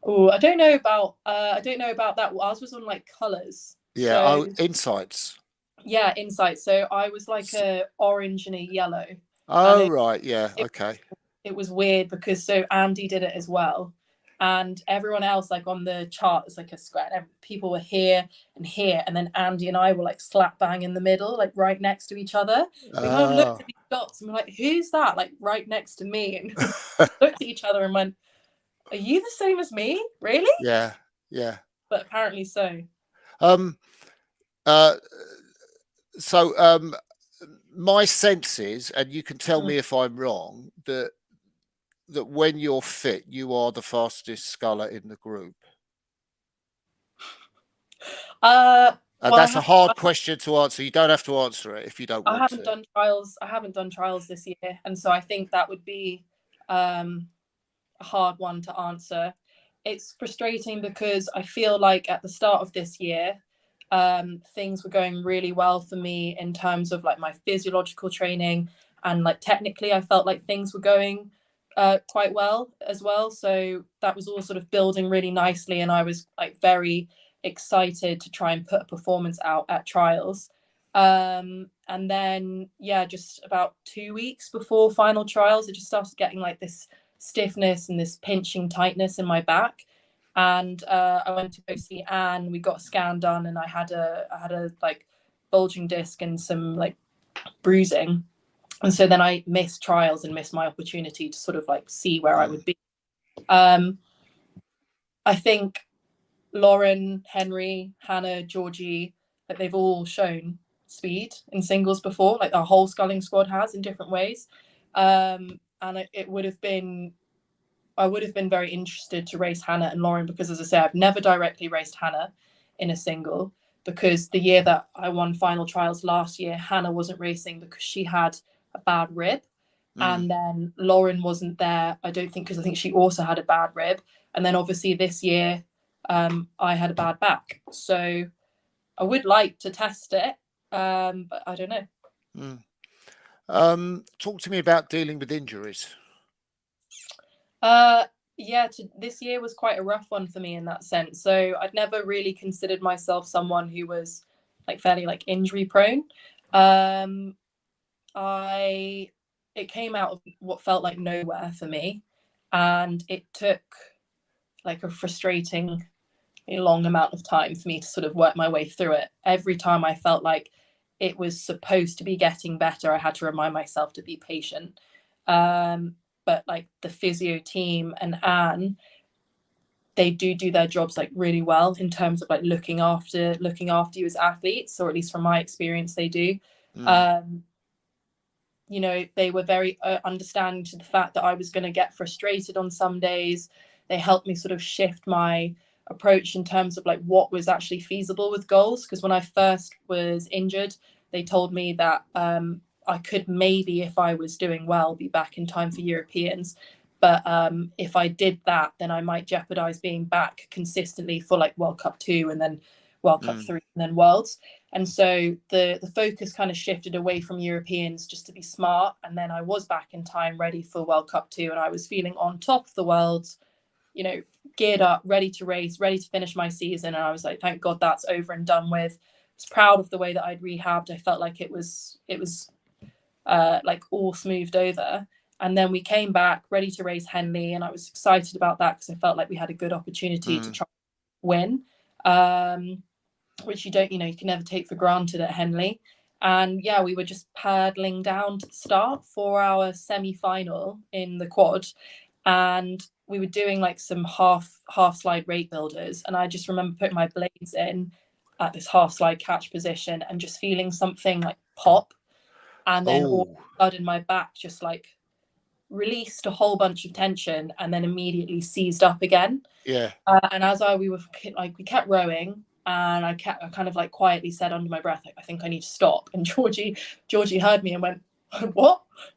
Oh, I don't know about that. Ours was on like colors. Yeah. So Oh, insights. yeah, insight. So I was like a orange and a yellow. And Oh, right. Yeah. it, Okay. it was weird because so Andy did it as well. And everyone else, like on the chart, is like a square. And people were here and here. And then Andy and I were like slap bang in the middle, like right next to each other. We kind of looked Oh. at these dots and we're like, who's that? Like right next to me. And we looked at each other and went, are you the same as me? Really? Yeah. Yeah. But apparently so. Um. Uh. So, my sense is, and you can tell me if I'm wrong, that when you're fit, you are the fastest sculler in the group. Well, That's a hard question to answer. You don't have to answer it if you don't I want haven't to. done trials. I haven't done trials this year, and so I think that would be a hard one to answer. It's frustrating because I feel like at the start of this year, things were going really well for me in terms of like my physiological training, and like technically, I felt like things were going quite well as well. So that was all sort of building really nicely, and I was like very excited to try and put a performance out at trials. And then yeah, just about 2 weeks before final trials, I just started getting like this stiffness and this pinching tightness in my back. And I went to go see Anne. We got a scan done, and I had a like bulging disc and some like bruising. And so then I missed trials and missed my opportunity to sort of like see where I would be. I think Lauren, Henry, Hannah, Georgie, like they've all shown speed in singles before, like our whole sculling squad has in different ways. And it would have been, I would have been very interested to race Hannah and Lauren, because as I say, I've never directly raced Hannah in a single, because the year that I won final trials last year, Hannah wasn't racing because she had a bad rib. And then Lauren wasn't there, I don't think, because I think she also had a bad rib. And then obviously this year, I had a bad back. So I would like to test it, but I don't know. Talk to me about dealing with injuries. Yeah, this year was quite a rough one for me in that sense. So I'd never really considered myself someone who was like fairly like injury prone. It came out of what felt like nowhere for me, and it took like a frustrating long amount of time for me to sort of work my way through it. Every time I felt like it was supposed to be getting better, I had to remind myself to be patient. But like the physio team and Anne, they do their jobs like really well in terms of like looking after you as athletes, or at least from my experience, they do. You know, they were very understanding to the fact that I was going to get frustrated on some days. They helped me sort of shift my approach in terms of like what was actually feasible with goals, because when I first was injured, they told me that I could maybe, if I was doing well, be back in time for Europeans. But if I did that, then I might jeopardize being back consistently for like World Cup 2 and then World Cup 3 and then Worlds. And so the focus kind of shifted away from Europeans just to be smart. And then I was back in time, ready for World Cup 2. And I was feeling on top of the world, you know, geared up, ready to race, ready to finish my season. And I was like, thank God that's over and done with. I was proud of the way that I'd rehabbed. I felt like it was like all smoothed over. And then we came back ready to race Henley, and I was excited about that because I felt like we had a good opportunity to try and win, which you don't, you know, you can never take for granted at Henley. And yeah, we were just paddling down to the start for our semi-final in the quad, and we were doing like some half slide rate builders, and I just remember putting my blades in at this half slide catch position and just feeling something like pop, and then all of a sudden my back just like released a whole bunch of tension and then immediately seized up again. And as we kept rowing, and I kind of like quietly said under my breath, like, I think I need to stop. And Georgie heard me and went,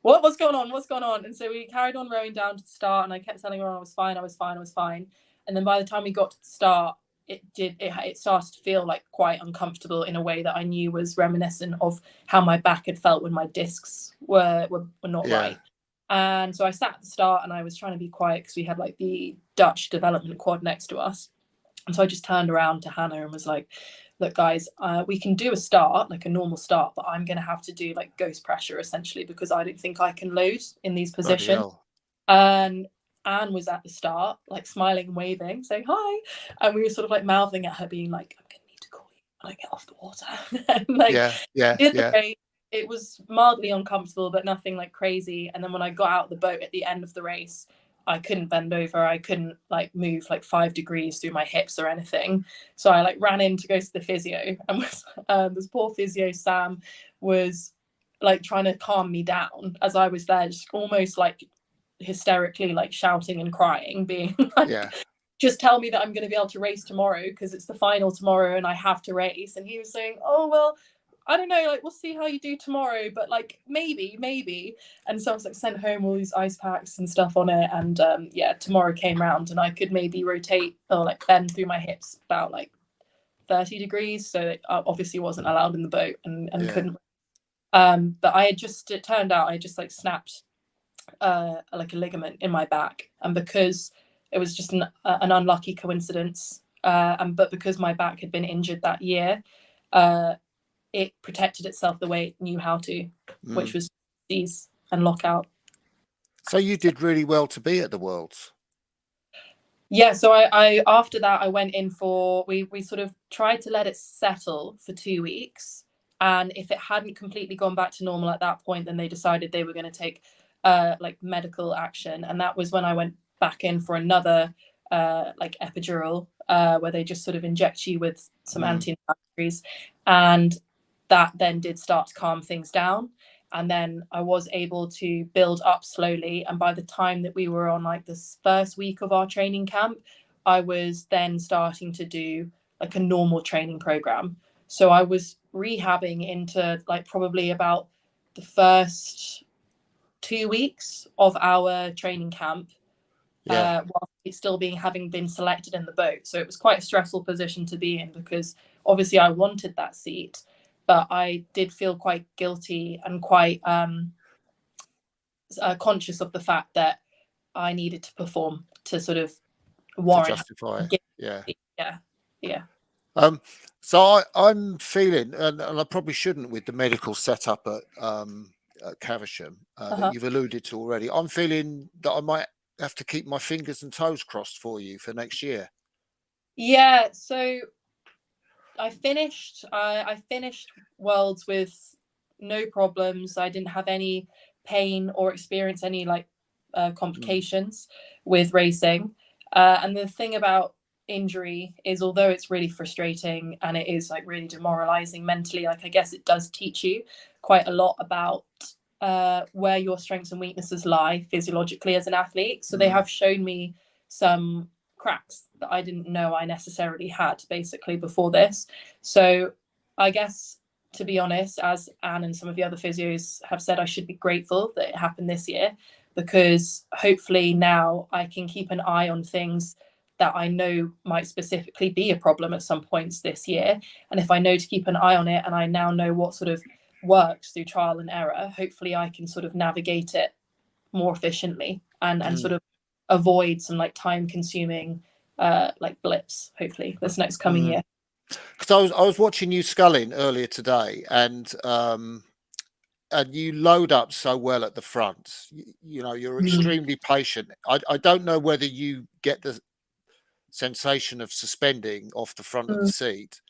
what's going on? And so we carried on rowing down to the start, and I kept telling her I was fine. And then by the time we got to the start, it started to feel like quite uncomfortable in a way that I knew was reminiscent of how my back had felt when my discs were not right. And so I sat at the start, and I was trying to be quiet because we had like the Dutch development quad next to us. And so I just turned around to Hannah and was like, look, guys, we can do a start, like a normal start, but I'm going to have to do like ghost pressure essentially, because I don't think I can load in these positions. And Anne was at the start, like smiling and waving, saying hi. And we were sort of like mouthing at her, being like, I'm going to need to call you when I get off the water. And like, it was mildly uncomfortable, but nothing like crazy. And then when I got out the boat at the end of the race, I couldn't bend over. I couldn't like move like 5 degrees through my hips or anything. So I like ran in to go to the physio, and this poor physio, Sam, was like trying to calm me down as I was there, just almost like hysterically like shouting and crying, being like, just tell me that I'm going to be able to race tomorrow, because it's the final tomorrow and I have to race. And he was saying, oh, well, I don't know, like, we'll see how you do tomorrow, but like maybe. And so I was like sent home all these ice packs and stuff on it. And tomorrow came round, and I could maybe rotate or like bend through my hips about like 30 degrees. So it obviously wasn't allowed in the boat and couldn't. But it turned out I just like snapped like a ligament in my back. And because it was just an unlucky coincidence, but because my back had been injured that year, it protected itself the way it knew how to, which was seize and lock out. So you did really well to be at the Worlds. Yeah, so I after that I went in for, we sort of tried to let it settle for 2 weeks, and if it hadn't completely gone back to normal at that point, then they decided they were going to take like medical action. And that was when I went back in for another like epidural, where they just sort of inject you with some anti-inflammatories, and that then did start to calm things down. And then I was able to build up slowly. And by the time that we were on like this first week of our training camp, I was then starting to do like a normal training program. So I was rehabbing into like probably about the first 2 weeks of our training camp, while still having been selected in the boat. So it was quite a stressful position to be in, because obviously I wanted that seat, but I did feel quite guilty and quite conscious of the fact that I needed to perform to sort of warrant, to justify. Yeah. So I'm feeling, and I probably shouldn't with the medical setup at Caversham that you've alluded to already. I'm feeling that I might have to keep my fingers and toes crossed for you for next year. Yeah. So I finished Worlds with no problems. I didn't have any pain or experience any like complications with racing. And the thing about injury is, although it's really frustrating and it is like really demoralizing mentally, like I guess it does teach you quite a lot about where your strengths and weaknesses lie physiologically as an athlete. So they have shown me some cracks that I didn't know I necessarily had basically before this. So I guess, to be honest, as Anne and some of the other physios have said, I should be grateful that it happened this year, because hopefully now I can keep an eye on things that I know might specifically be a problem at some points this year. And if I know to keep an eye on it, and I now know what sort of works through trial and error, hopefully I can sort of navigate it more efficiently and sort of avoid some like time consuming like blips, hopefully, this next coming year. Because I was watching you sculling earlier today, and you load up so well at the front. You know, you're extremely patient. I don't know whether you get the sensation of suspending off the front of the seat,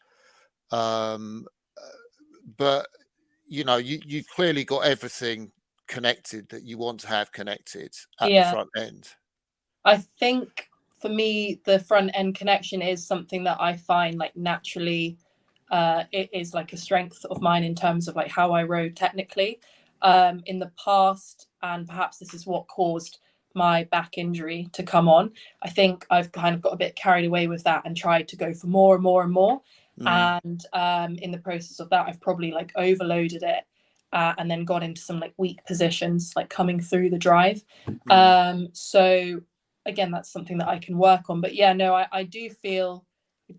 but you know, you've clearly got everything connected that you want to have connected at the front end. I think for me, the front end connection is something that I find like naturally, it is like a strength of mine in terms of like how I row technically. In the past, and perhaps this is what caused my back injury to come on, I think I've kind of got a bit carried away with that and tried to go for more and more and more. And in the process of that, I've probably like overloaded it, and then got into some like weak positions, like coming through the drive. So again, that's something that I can work on. But yeah, no, I do feel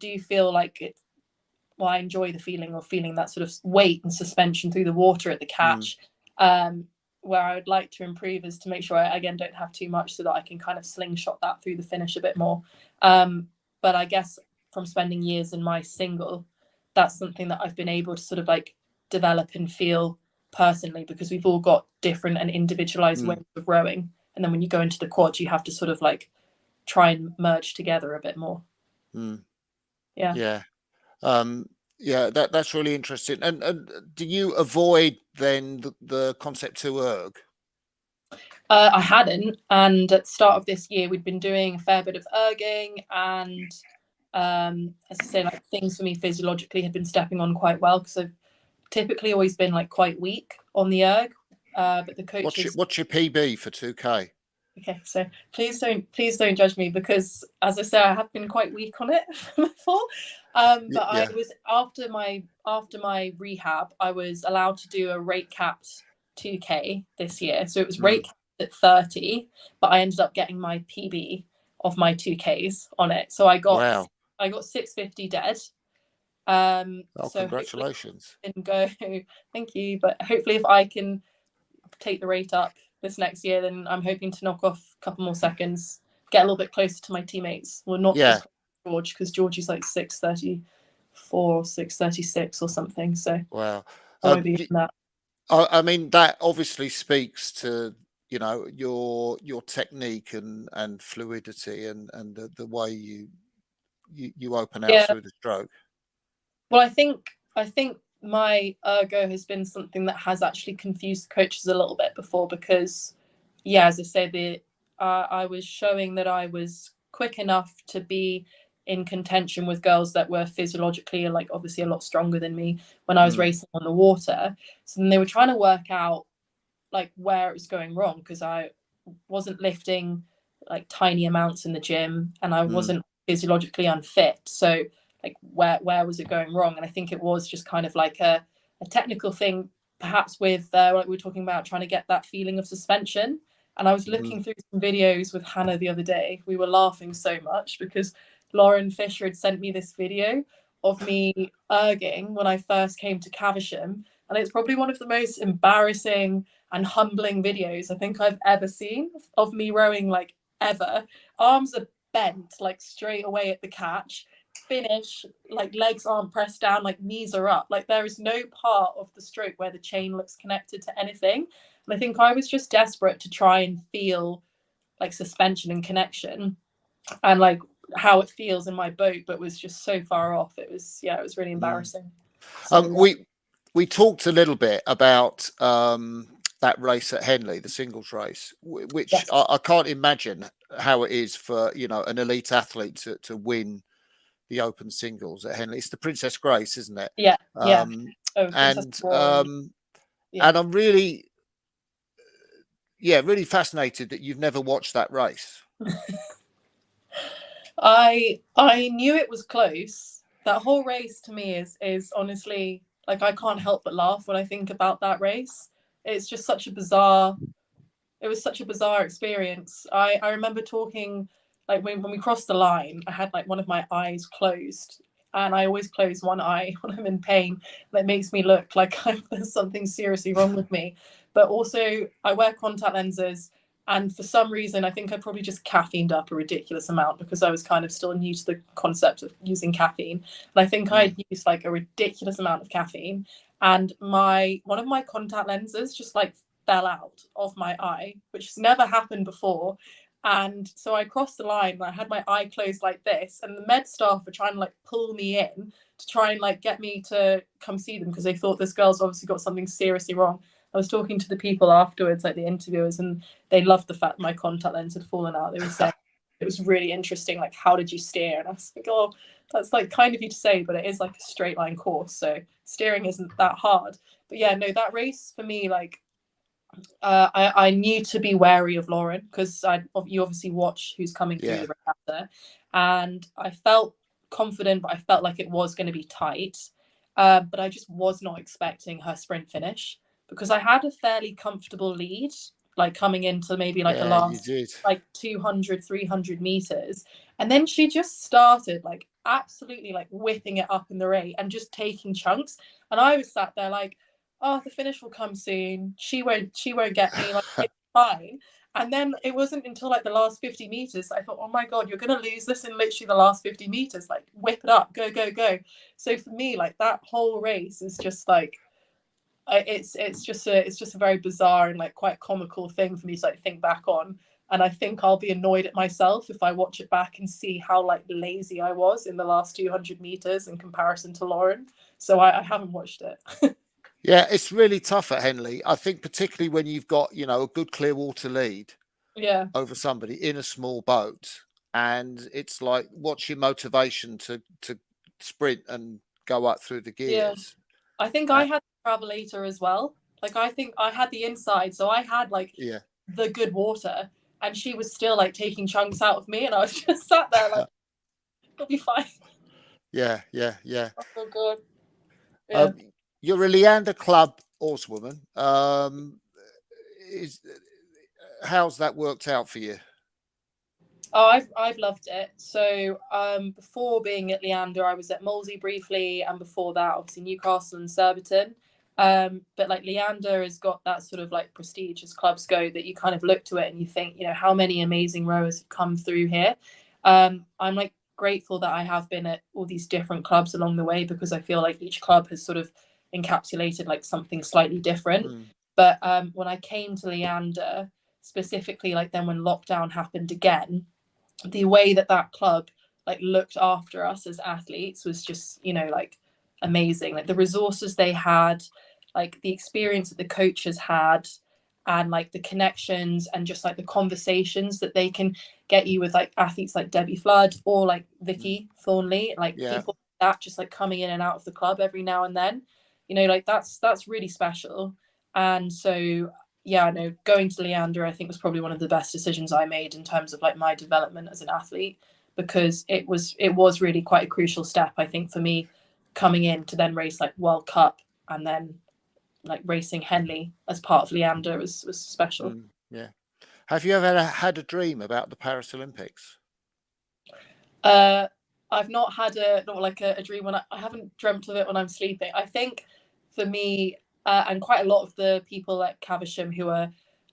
like it. Well, I enjoy the feeling of feeling that sort of weight and suspension through the water at the catch. Where I would like to improve is to make sure I, again, don't have too much, so that I can kind of slingshot that through the finish a bit more. But I guess from spending years in my single, that's something that I've been able to sort of like develop and feel personally, because we've all got different and individualized ways of rowing. And then when you go into the quad, you have to sort of like try and merge together a bit more. Yeah, that's really interesting. And do you avoid then the concept 2 erg? I hadn't, and at the start of this year, we'd been doing a fair bit of erging, and as I say, like things for me physiologically had been stepping on quite well, because I've typically always been like quite weak on the erg. But the coaches. What's your PB for 2K? Okay, so please don't judge me, because as I say, I have been quite weak on it before. But I was after my rehab, I was allowed to do a rate capped 2K this year. So it was rate capped at 30, but I ended up getting my PB of my 2Ks on it. So I got 650 dead. So congratulations. And go, thank you. But hopefully if I can take the rate up this next year, then I'm hoping to knock off a couple more seconds, get a little bit closer to my teammates. Well, not just George, because George is like 634, 636 or something. So wow. That. I mean, that obviously speaks to, you know, your technique and fluidity and the way you open out through the stroke. Well, I think my ergo has been something that has actually confused coaches a little bit before, because as I say, I was showing that I was quick enough to be in contention with girls that were physiologically like obviously a lot stronger than me when I was racing on the water. So then they were trying to work out like where it was going wrong, because I wasn't lifting like tiny amounts in the gym, and I wasn't physiologically unfit. So like where was it going wrong? And I think it was just kind of like a technical thing, perhaps with like we were talking about, trying to get that feeling of suspension. And I was looking through some videos with Hannah the other day. We were laughing so much because Lauren Fisher had sent me this video of me erging when I first came to Caversham, and it's probably one of the most embarrassing and humbling videos I think I've ever seen of me rowing, like ever. Arms are bent like straight away at the catch, finish like legs aren't pressed down, like knees are up, like there is no part of the stroke where the chain looks connected to anything. And I think I was just desperate to try and feel like suspension and connection and like how it feels in my boat, but was just so far off. It was really embarrassing. We talked a little bit about that race at Henley, the singles race, which I can't imagine how it is for, you know, an elite athlete to win the open singles at Henley. It's the Princess Grace, isn't it? And I'm really really fascinated that you've never watched that race. I knew it was close. That whole race to me is honestly, like, I can't help but laugh when I think about that race. It's just such a bizarre. It was such a bizarre experience. I remember talking, like, when we crossed the line, I had like one of my eyes closed, and I always close one eye when I'm in pain. That makes me look like there's something seriously wrong with me. But also, I wear contact lenses, and for some reason, I think I probably just caffeined up a ridiculous amount because I was kind of still new to the concept of using caffeine. And I think I'd used like a ridiculous amount of caffeine, and one of my contact lenses just like fell out of my eye, which has never happened before. And so I crossed the line and I had my eye closed like this, and the med staff were trying to like pull me in to try and like get me to come see them because they thought this girl's obviously got something seriously wrong. I was talking to the people afterwards, like the interviewers, and they loved the fact that my contact lens had fallen out. They were saying it was really interesting, like, how did you steer? And I was like, oh, that's like kind of you to say, but it is like a straight line course, so steering isn't that hard. But yeah, no, that race for me, like, I knew to be wary of Lauren because you obviously watch who's coming through the regatta, and I felt confident, but I felt like it was going to be tight. But I just was not expecting her sprint finish because I had a fairly comfortable lead, like coming into maybe like the last like 200, 300 meters. And then she just started like absolutely like whipping it up in the rate and just taking chunks. And I was sat there like, oh, the finish will come soon. She won't get me. Like, it's fine. And then it wasn't until like the last 50 meters I thought, oh my God, you're gonna lose this in literally the last 50 meters. Like, whip it up, go, go, go. So for me, like, that whole race is just like, it's just a very bizarre and like quite comical thing for me to like think back on. And I think I'll be annoyed at myself if I watch it back and see how like lazy I was in the last 200 meters in comparison to Lauren. So I haven't watched it. Yeah, it's really tough at Henley. I think particularly when you've got, a good clear water lead over somebody in a small boat. And it's like, what's your motivation to sprint and go up through the gears? I think I had the travelator as well. Like, I think I had the inside. So I had like the good water, and she was still like taking chunks out of me. And I was just sat there like, it'll be fine. Yeah. Oh, God. Yeah. You're a Leander Club horsewoman. How's that worked out for you? Oh, I've loved it. So before being at Leander, I was at Molesey briefly, and before that, obviously Newcastle and Surbiton. But like Leander has got that sort of like prestige as clubs go, that you kind of look to it and you think, how many amazing rowers have come through here. I'm like grateful that I have been at all these different clubs along the way, because I feel like each club has sort of encapsulated like something slightly different. But when I came to Leander, specifically, like then when lockdown happened again, the way that club like looked after us as athletes was just, like amazing. Like the resources they had, like the experience that the coaches had, and like the connections and just like the conversations that they can get you with like athletes like Debbie Flood or like Vicky Thornley, like people like that just like coming in and out of the club every now and then, like that's really special. And so no, going to Leander, I think, was probably one of the best decisions I made in terms of like my development as an athlete, because it was really quite a crucial step, I think, for me coming in to then race like World Cup and then like racing Henley as part of Leander was special. Yeah. Have you ever had a dream about the Paris Olympics? I've not had a dream when I haven't dreamt of it when I'm sleeping. I think for me, and quite a lot of the people at Caversham who are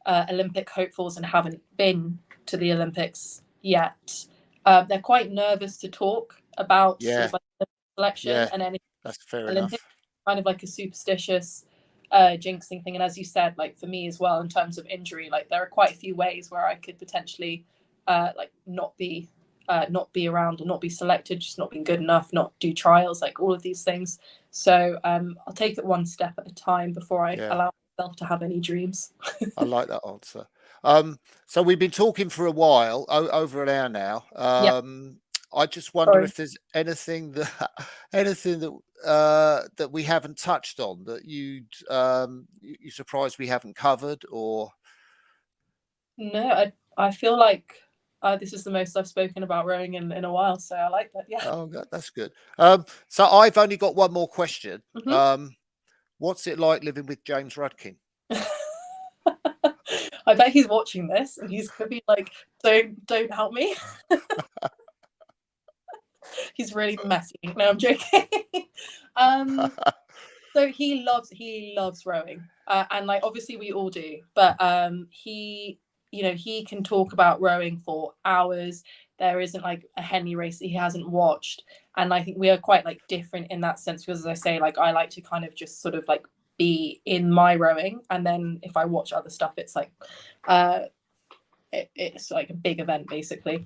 Olympic hopefuls and haven't been to the Olympics yet, they're quite nervous to talk about sort of like the selection and anything. That's fair Olympics, enough. kind of like a superstitious jinxing thing. And as you said, like for me as well, in terms of injury, like there are quite a few ways where I could potentially like not be around or not be selected, just not being good enough, not do trials, like all of these things. So I'll take it one step at a time before I allow myself to have any dreams. I like that answer. So we've been talking for a while, over an hour now. I just wonder if there's anything that that we haven't touched on that you're surprised we haven't covered, or no, I feel like This is the most I've spoken about rowing in a while, so I like that. Yeah. Oh, that's good. So I've only got one more question. What's it like living with James Rudkin? I bet he's watching this and he's gonna be like, don't help me. He's really messy. No, I'm joking. So he loves rowing, and like obviously we all do, but he can talk about rowing for hours. There isn't like a Henley race that he hasn't watched, and I think we are quite like different in that sense, because as I say, like I like to kind of just sort of like be in my rowing, and then if I watch other stuff, it's like it's like a big event basically.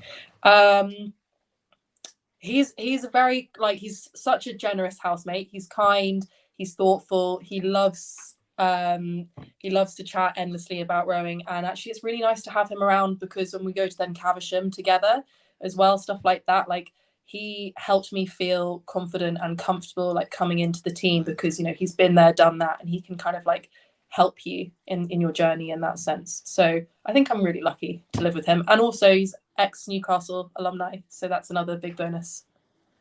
He's a very like, he's such a generous housemate. He's kind, he's thoughtful, he loves to chat endlessly about rowing, and actually it's really nice to have him around, because when we go to then Caversham together as well, stuff like that, like he helped me feel confident and comfortable like coming into the team, because he's been there, done that, and he can kind of like help you in your journey in that sense. So I think I'm really lucky to live with him, and also he's ex-Newcastle alumni, so that's another big bonus.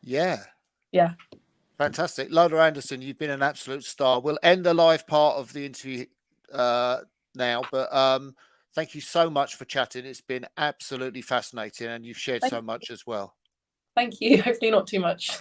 Yeah. Fantastic. Lola Anderson, you've been an absolute star. We'll end the live part of the interview now, but thank you so much for chatting. It's been absolutely fascinating, and you've shared so much as well. Thank you. Hopefully not too much.